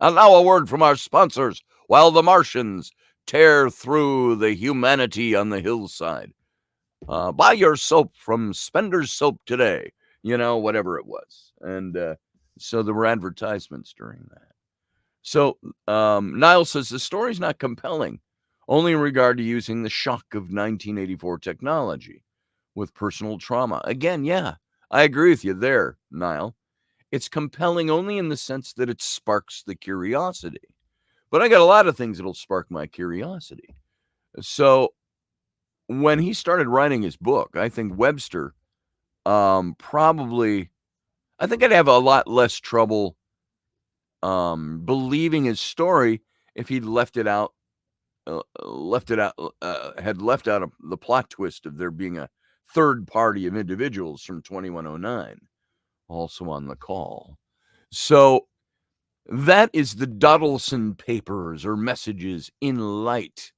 now a word from our sponsors while the Martians tear through the humanity on the hillside. Buy your soap from Spender's Soap today, whatever it was. And so there were advertisements during that. So Niall says the story's not compelling, only in regard to using the shock of 1984 technology with personal trauma. Again, yeah, I agree with you there, Niall. It's compelling only in the sense that it sparks the curiosity. But I got a lot of things that'll spark my curiosity. So when he started writing his book, I think Webster I think I'd have a lot less trouble believing his story if he'd had left out the plot twist of there being a third party of individuals from 2109 also on the call. So that is the Donaldson papers or messages in light,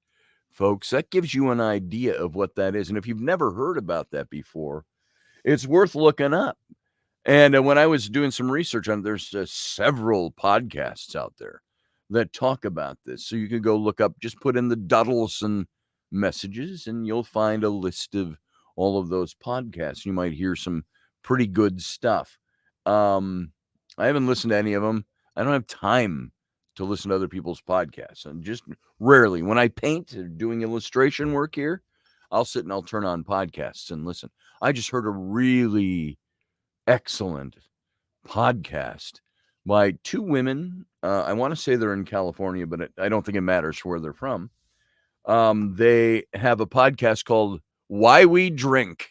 folks. That gives you an idea of what that is. And if you've never heard about that before, it's worth looking up. And when I was doing some research on it, there's several podcasts out there that talk about this. So you can go look up, just put in the Donaldson Messages, and you'll find a list of all of those podcasts. You might hear some pretty good stuff. I haven't listened to any of them. I don't have time to listen to other people's podcasts. And just rarely, when I paint or doing illustration work here, I'll sit and I'll turn on podcasts and listen. I just heard a really excellent podcast by two women. I want to say they're in California, but I don't think it matters where they're from. They have a podcast called Why We Drink.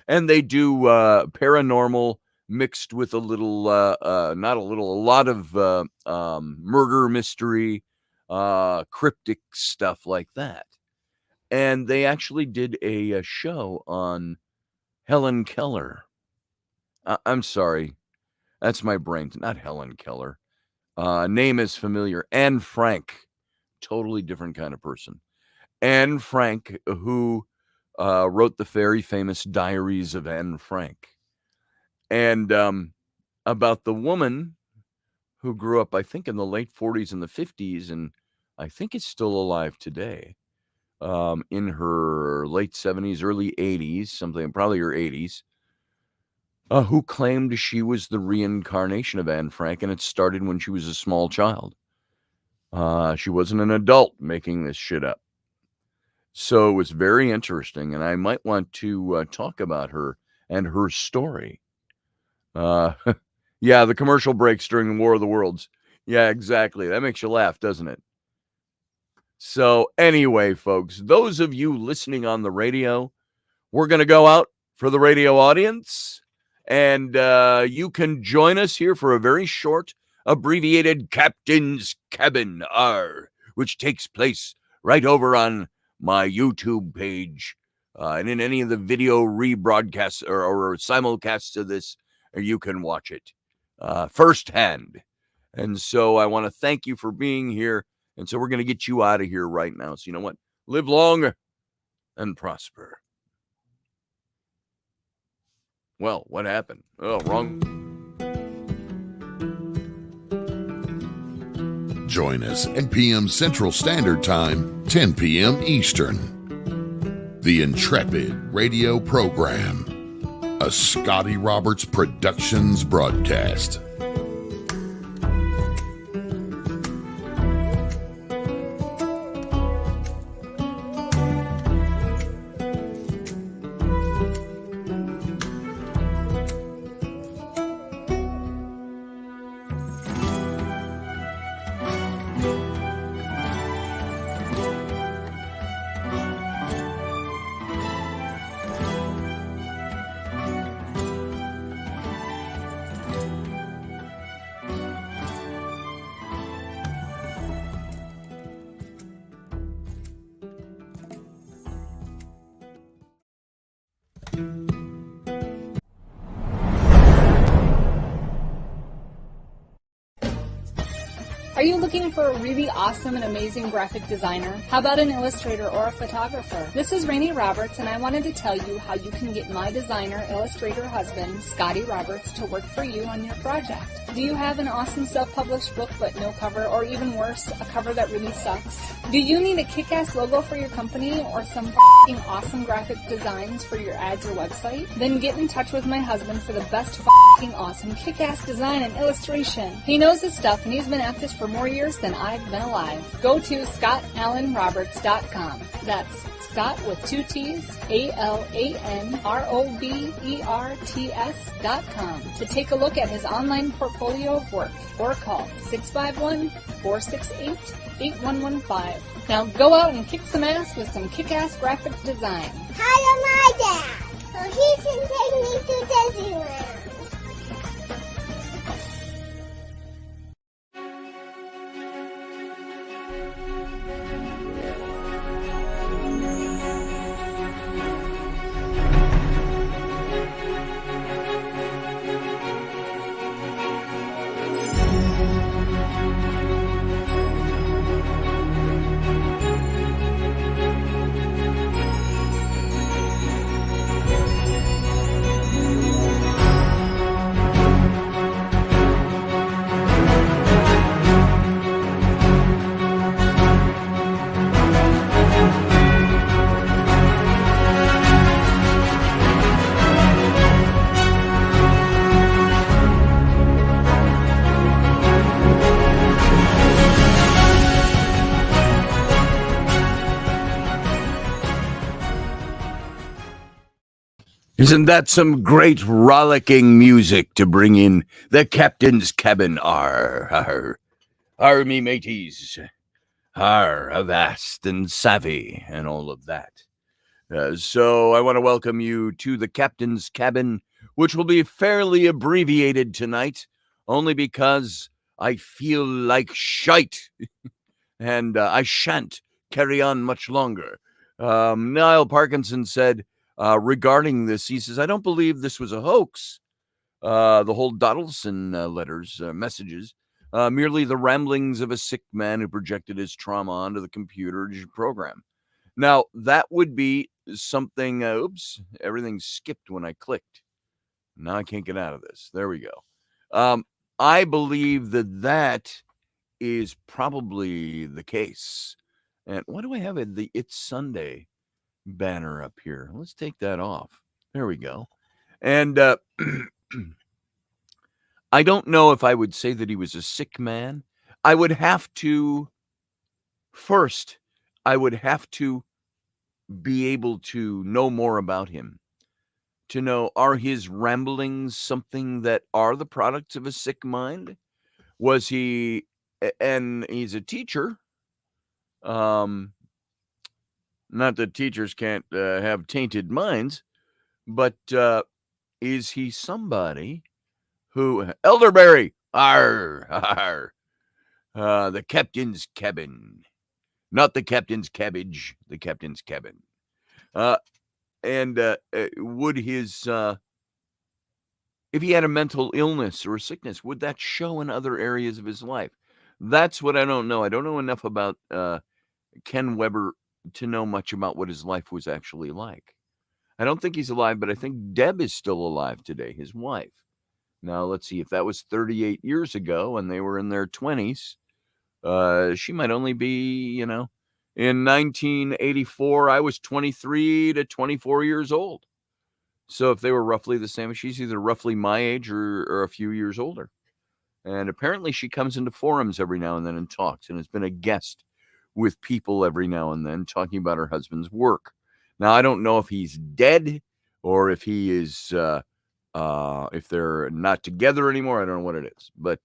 And they do paranormal mixed with a lot of murder mystery, cryptic stuff like that. And they actually did a show on Helen Keller. I'm sorry. That's my brain. Not Helen Keller. Name is familiar. Anne Frank. Totally different kind of person. Anne Frank, who wrote the very famous Diaries of Anne Frank. And about the woman who grew up, I think, in the late 40s and the 50s, and I think is still alive today, in her late 70s, early 80s, something, probably her 80s. who claimed she was the reincarnation of Anne Frank, and it started when she was a small child. She wasn't an adult making this shit up. So it was very interesting, and I might want to talk about her and her story. Yeah, the commercial breaks during the War of the Worlds. Yeah, exactly. That makes you laugh, doesn't it? So anyway, folks, those of you listening on the radio, we're going to go out for the radio audience, and you can join us here for a very short, abbreviated Captain's Cabin R, which takes place right over on my YouTube page. And in any of the video rebroadcasts or simulcasts of this, you can watch it firsthand. And so I want to thank you for being here. And so we're going to get you out of here right now. So you know what? Live long and prosper. Well, what happened? Oh, wrong. Join us at p.m. Central Standard Time, 10 p.m. Eastern. The Intrepid Radio Program, a Scotty Roberts Productions broadcast. Are you looking for a really awesome and amazing graphic designer? How about an illustrator or a photographer? This is Rainey Roberts, and I wanted to tell you how you can get my designer, illustrator husband, Scotty Roberts, to work for you on your project. Do you have an awesome self-published book but no cover, or even worse, a cover that really sucks? Do you need a kick-ass logo for your company or some f***ing awesome graphic designs for your ads or website? Then get in touch with my husband for the best f***ing awesome kick-ass design and illustration. He knows his stuff, and he's been at this for more years than I've been alive. Go to ScottAllenRoberts.com. That's Scott with 2 T's, ALANROBERTS.com to take a look at his online portfolio of work, or call 651-468-8115. Now go out and kick some ass with some kick-ass graphic design. Hire my dad so he can take me to Disneyland. Isn't that some great rollicking music to bring in the Captain's Cabin? Arr, me mateys. Arr, avast and savvy and all of that. So I want to welcome you to the Captain's Cabin, which will be fairly abbreviated tonight, only because I feel like shite, and I shan't carry on much longer. Niall Parkinson said, regarding this, he says, I don't believe this was a hoax. The whole Donaldson messages, merely the ramblings of a sick man who projected his trauma onto the computer program. Now, that would be something, oops, everything skipped when I clicked. Now I can't get out of this. There we go. I believe that is probably the case. And why do I have the It's Sunday banner up here? Let's take that off. There we go. And I don't know if I would say that he was a sick man. I would have to be able to know more about him, to know, are his ramblings something that are the products of a sick mind? Was he, and he's a teacher. Not that teachers can't have tainted minds, but is he somebody who, elderberry, arr, the captain's cabin, not the captain's cabbage, the captain's cabin. And would his, if he had a mental illness or a sickness, would that show in other areas of his life? That's what I don't know. I don't know enough about Ken Weber to know much about what his life was actually like. I don't think he's alive, but I think Deb is still alive today, his wife. Now, let's see, if that was 38 years ago and they were in their 20s, she might only be, in 1984, I was 23 to 24 years old. So if they were roughly the same, she's either roughly my age or a few years older. And apparently she comes into forums every now and then and talks, and has been a guest with people every now and then talking about her husband's work. Now, I don't know if he's dead or if he is, if they're not together anymore. I don't know what it is, but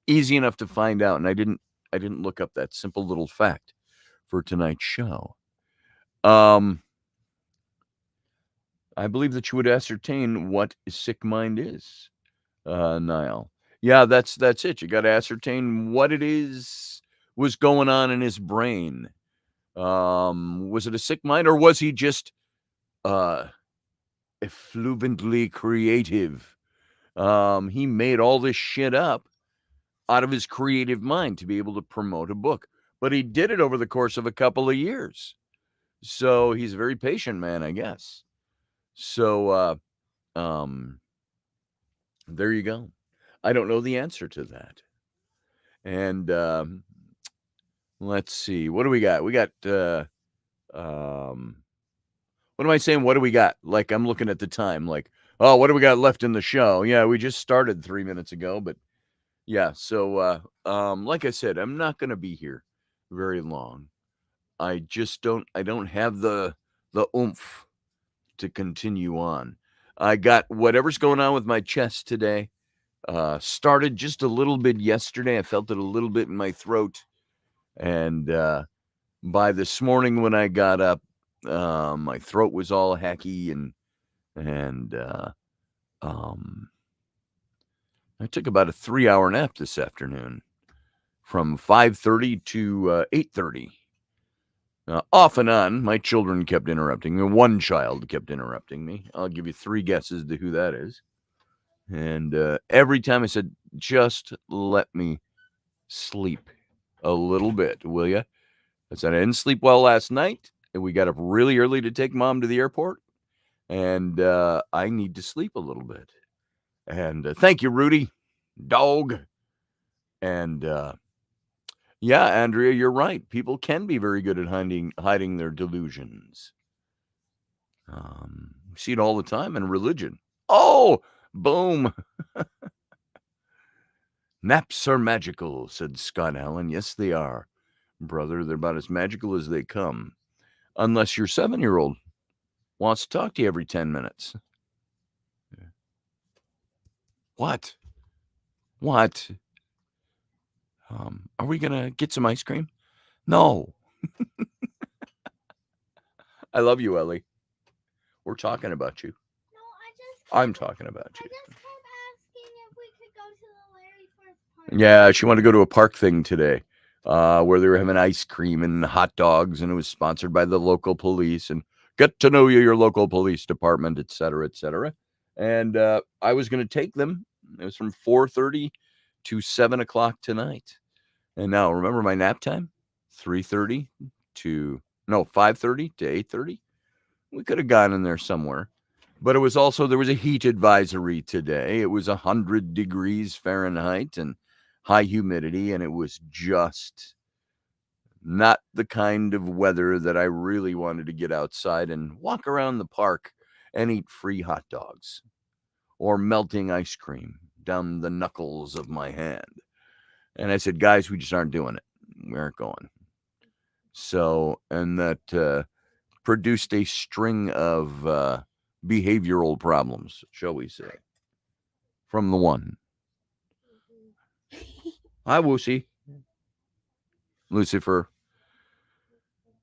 easy enough to find out. And I didn't look up that simple little fact for tonight's show. I believe that you would ascertain what a sick mind is, Niall. Yeah, that's it. You got to ascertain what it is was going on in his brain. Was it a sick mind, or was he just effluently creative? He made all this shit up out of his creative mind to be able to promote a book, but he did it over the course of a couple of years. So he's a very patient man, I guess. So, there you go. I don't know the answer to that. And let's see. What do we got? We got what am I saying? What do we got? Like, I'm looking at the time, like, oh, what do we got left in the show? Yeah, we just started 3 minutes ago, but yeah, so like I said, I'm not gonna be here very long. I don't have the oomph to continue on. I got whatever's going on with my chest today. Started just a little bit yesterday. I felt it a little bit in my throat. And by this morning when I got up, my throat was all hacky and I took about a 3-hour nap this afternoon from 5:30 to 8:30. Off and on, my children kept interrupting me. One child kept interrupting me. I'll give you 3 guesses to who that is. And every time I said, just let me sleep a little bit, will you? I said, I didn't sleep well last night, and we got up really early to take Mom to the airport, and I need to sleep a little bit. And thank you, Rudy, dog. And yeah, Andrea, you're right. People can be very good at hiding their delusions. We see it all the time in religion. Oh, boom. Naps are magical, said Scott Allen. Yes, they are, brother. They're about as magical as they come. Unless your 7-year-old wants to talk to you every 10 minutes. What? Are we going to get some ice cream? No. I love you, Ellie. We're talking about you. No, I'm talking about you. I just kept asking if we could go to the Larry First Park. Yeah, she wanted to go to a park thing today, where they were having ice cream and hot dogs, and it was sponsored by the local police, and get to know your local police department, et cetera, et cetera. And I was going to take them. It was from 4:30 to 7 o'clock tonight. And now, remember my nap time? 5:30 to 8:30. We could have gone in there somewhere. But it was also, there was a heat advisory today. It was 100 degrees Fahrenheit and high humidity, and it was just not the kind of weather that I really wanted to get outside and walk around the park and eat free hot dogs. or melting ice cream down the knuckles of my hand. And I said, guys, we just aren't doing it. We aren't going. So, and that produced a string of behavioral problems, shall we say, from the one. Hi, Woosie. Lucifer.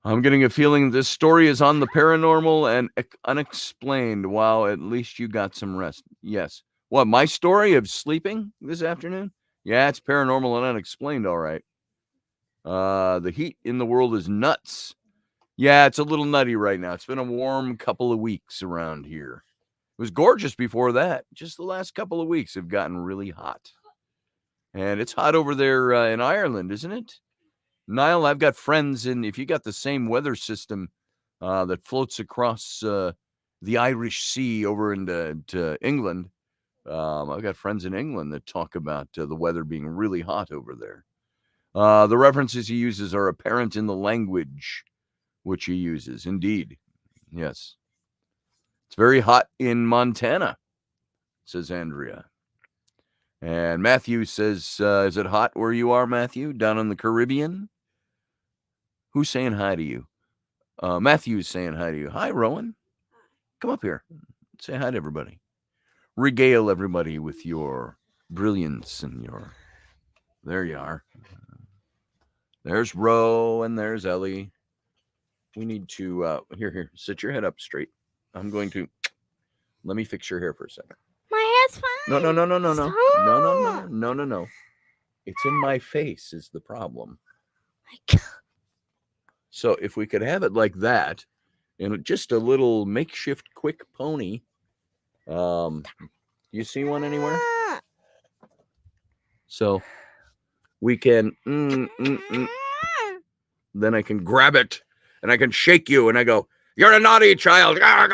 I'm getting a feeling this story is on the paranormal and unexplained. Wow, at least you got some rest. Yes. What, my story of sleeping this afternoon? Yeah, it's paranormal and unexplained, all right. The heat in the world is nuts. Yeah, it's a little nutty right now. It's been a warm couple of weeks around here. It was gorgeous before that. Just the last couple of weeks have gotten really hot. And it's hot over there in Ireland, isn't it? Niall, I've got friends if you got the same weather system that floats across the Irish Sea over into England, I've got friends in England that talk about the weather being really hot over there. The references he uses are apparent in the language which he uses. Indeed. Yes. It's very hot in Montana, says Andrea. And Matthew says, is it hot where you are, Matthew, down in the Caribbean? Who's saying hi to you? Matthew's saying hi to you. Hi, Rowan. Come up here. Say hi to everybody. Regale everybody with your brilliance and your... There you are. There's Ro and there's Ellie. We need to... Here. Sit your head up straight. I'm going to... Let me fix your hair for a second. My hair's fine. No. It's in my face is the problem. My God. So if we could have it like that, and just a little makeshift quick pony. You see one anywhere? So we can, then I can grab it and I can shake you and I go, you're a naughty child. I'll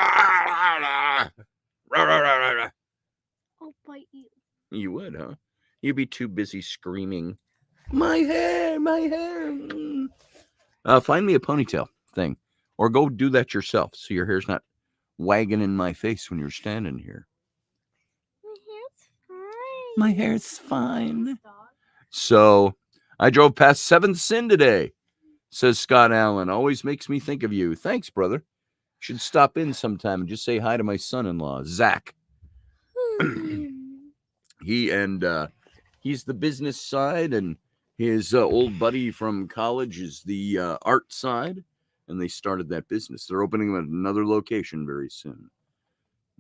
bite you. You would, huh? You'd be too busy screaming, my hair. Find me a ponytail thing, or go do that yourself so your hair's not wagging in my face when you're standing here. My hair's fine. So I drove past 7th Sin today, says Scott Allen. Always makes me think of you. Thanks, brother. Should stop in sometime and just say hi to my son-in-law, Zach. He's the business side, and his old buddy from college is the art side, and they started that business. They're opening another location very soon.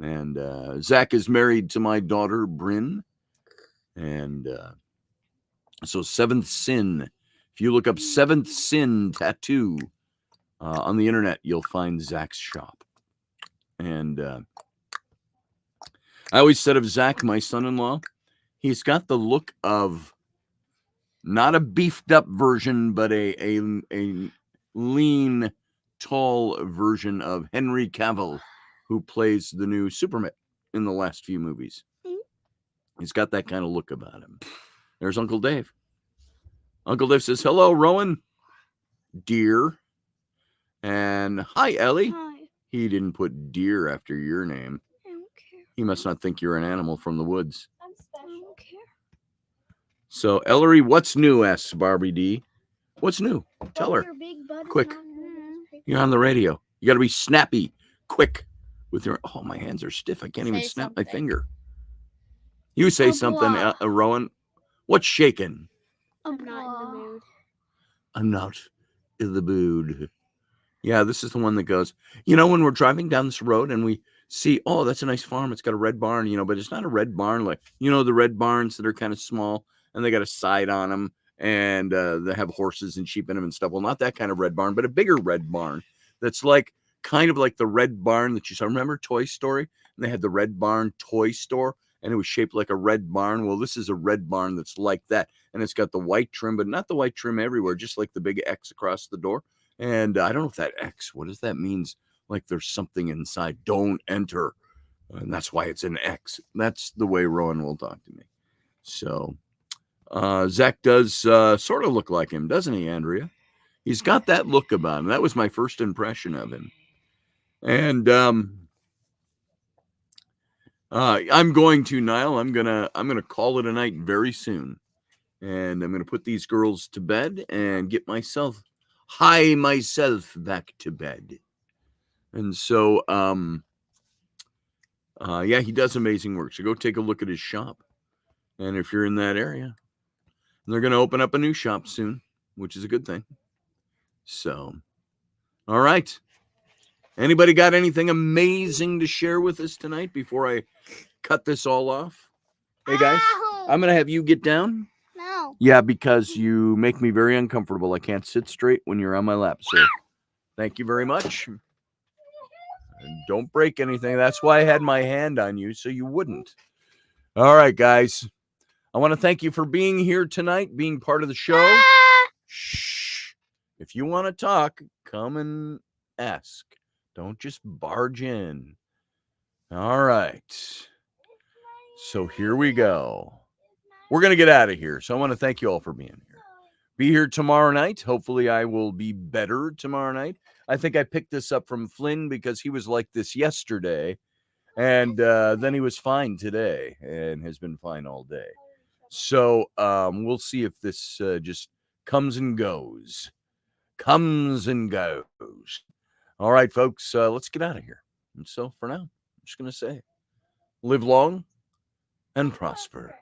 And Zach is married to my daughter, Bryn. And so 7th Sin. If you look up 7th Sin Tattoo on the internet, you'll find Zach's shop. And I always said of Zach, my son-in-law, he's got the look of not a beefed up version, but a lean, tall version of Henry Cavill, who plays the new Superman in the last few movies. He's got that kind of look about him. There's Uncle Dave. Uncle Dave says, hello, Rowan. Dear. And hi, Ellie. Hi. He didn't put deer after your name. I don't care. He must not think you're an animal from the woods. I'm special. I don't care. So, Ellery, what's new? Asks Barbie D. What's new? Tell her. Your big butt is Quick. on the- You're on the radio. You got to be snappy, quick with your... Oh, my hands are stiff. I can't even Say snap something. my finger. You say Oh, something, blah. Rowan. What's shaking? I'm not in the mood. I'm not in the mood. Yeah, this is the one that goes, when we're driving down this road and we see, oh, that's a nice farm. It's got a red barn, but it's not a red barn like, the red barns that are kind of small and they got a side on them and they have horses and sheep in them and stuff. Well, not that kind of red barn, but a bigger red barn that's like kind of like the red barn that you saw. Remember Toy Story? And they had the red barn toy store and it was shaped like a red barn. Well, this is a red barn that's like that. And it's got the white trim, but not the white trim everywhere, just like the big X across the door. And I don't know if that X, what does that means? Like there's something inside. Don't enter. And that's why it's an X. That's the way Rowan will talk to me. So Zach does sort of look like him, doesn't he, Andrea? He's got that look about him. That was my first impression of him. And I'm going to, Niall. I'm gonna call it a night very soon, and I'm gonna put these girls to bed and get myself back to bed. And so, yeah, he does amazing work. So go take a look at his shop, and if you're in that area, they're gonna open up a new shop soon, which is a good thing. So, all right. Anybody got anything amazing to share with us tonight before I cut this all off? Hey guys, Ow. I'm gonna have you get down. No. Yeah, because you make me very uncomfortable. I can't sit straight when you're on my lap. So thank you very much. And don't break anything. That's why I had my hand on you, so you wouldn't. All right, guys. I want to thank you for being here tonight, being part of the show. Shh. If you want to talk, come and ask. Don't just barge in. All right. So here we go. We're going to get out of here. So I want to thank you all for being here. Be here tomorrow night. Hopefully I will be better tomorrow night. I think I picked this up from Flynn because he was like this yesterday. And then he was fine today and has been fine all day. So we'll see if this just comes and goes. Comes and goes. All right, folks, let's get out of here. And so for now, I'm just going to say, live long and prosper.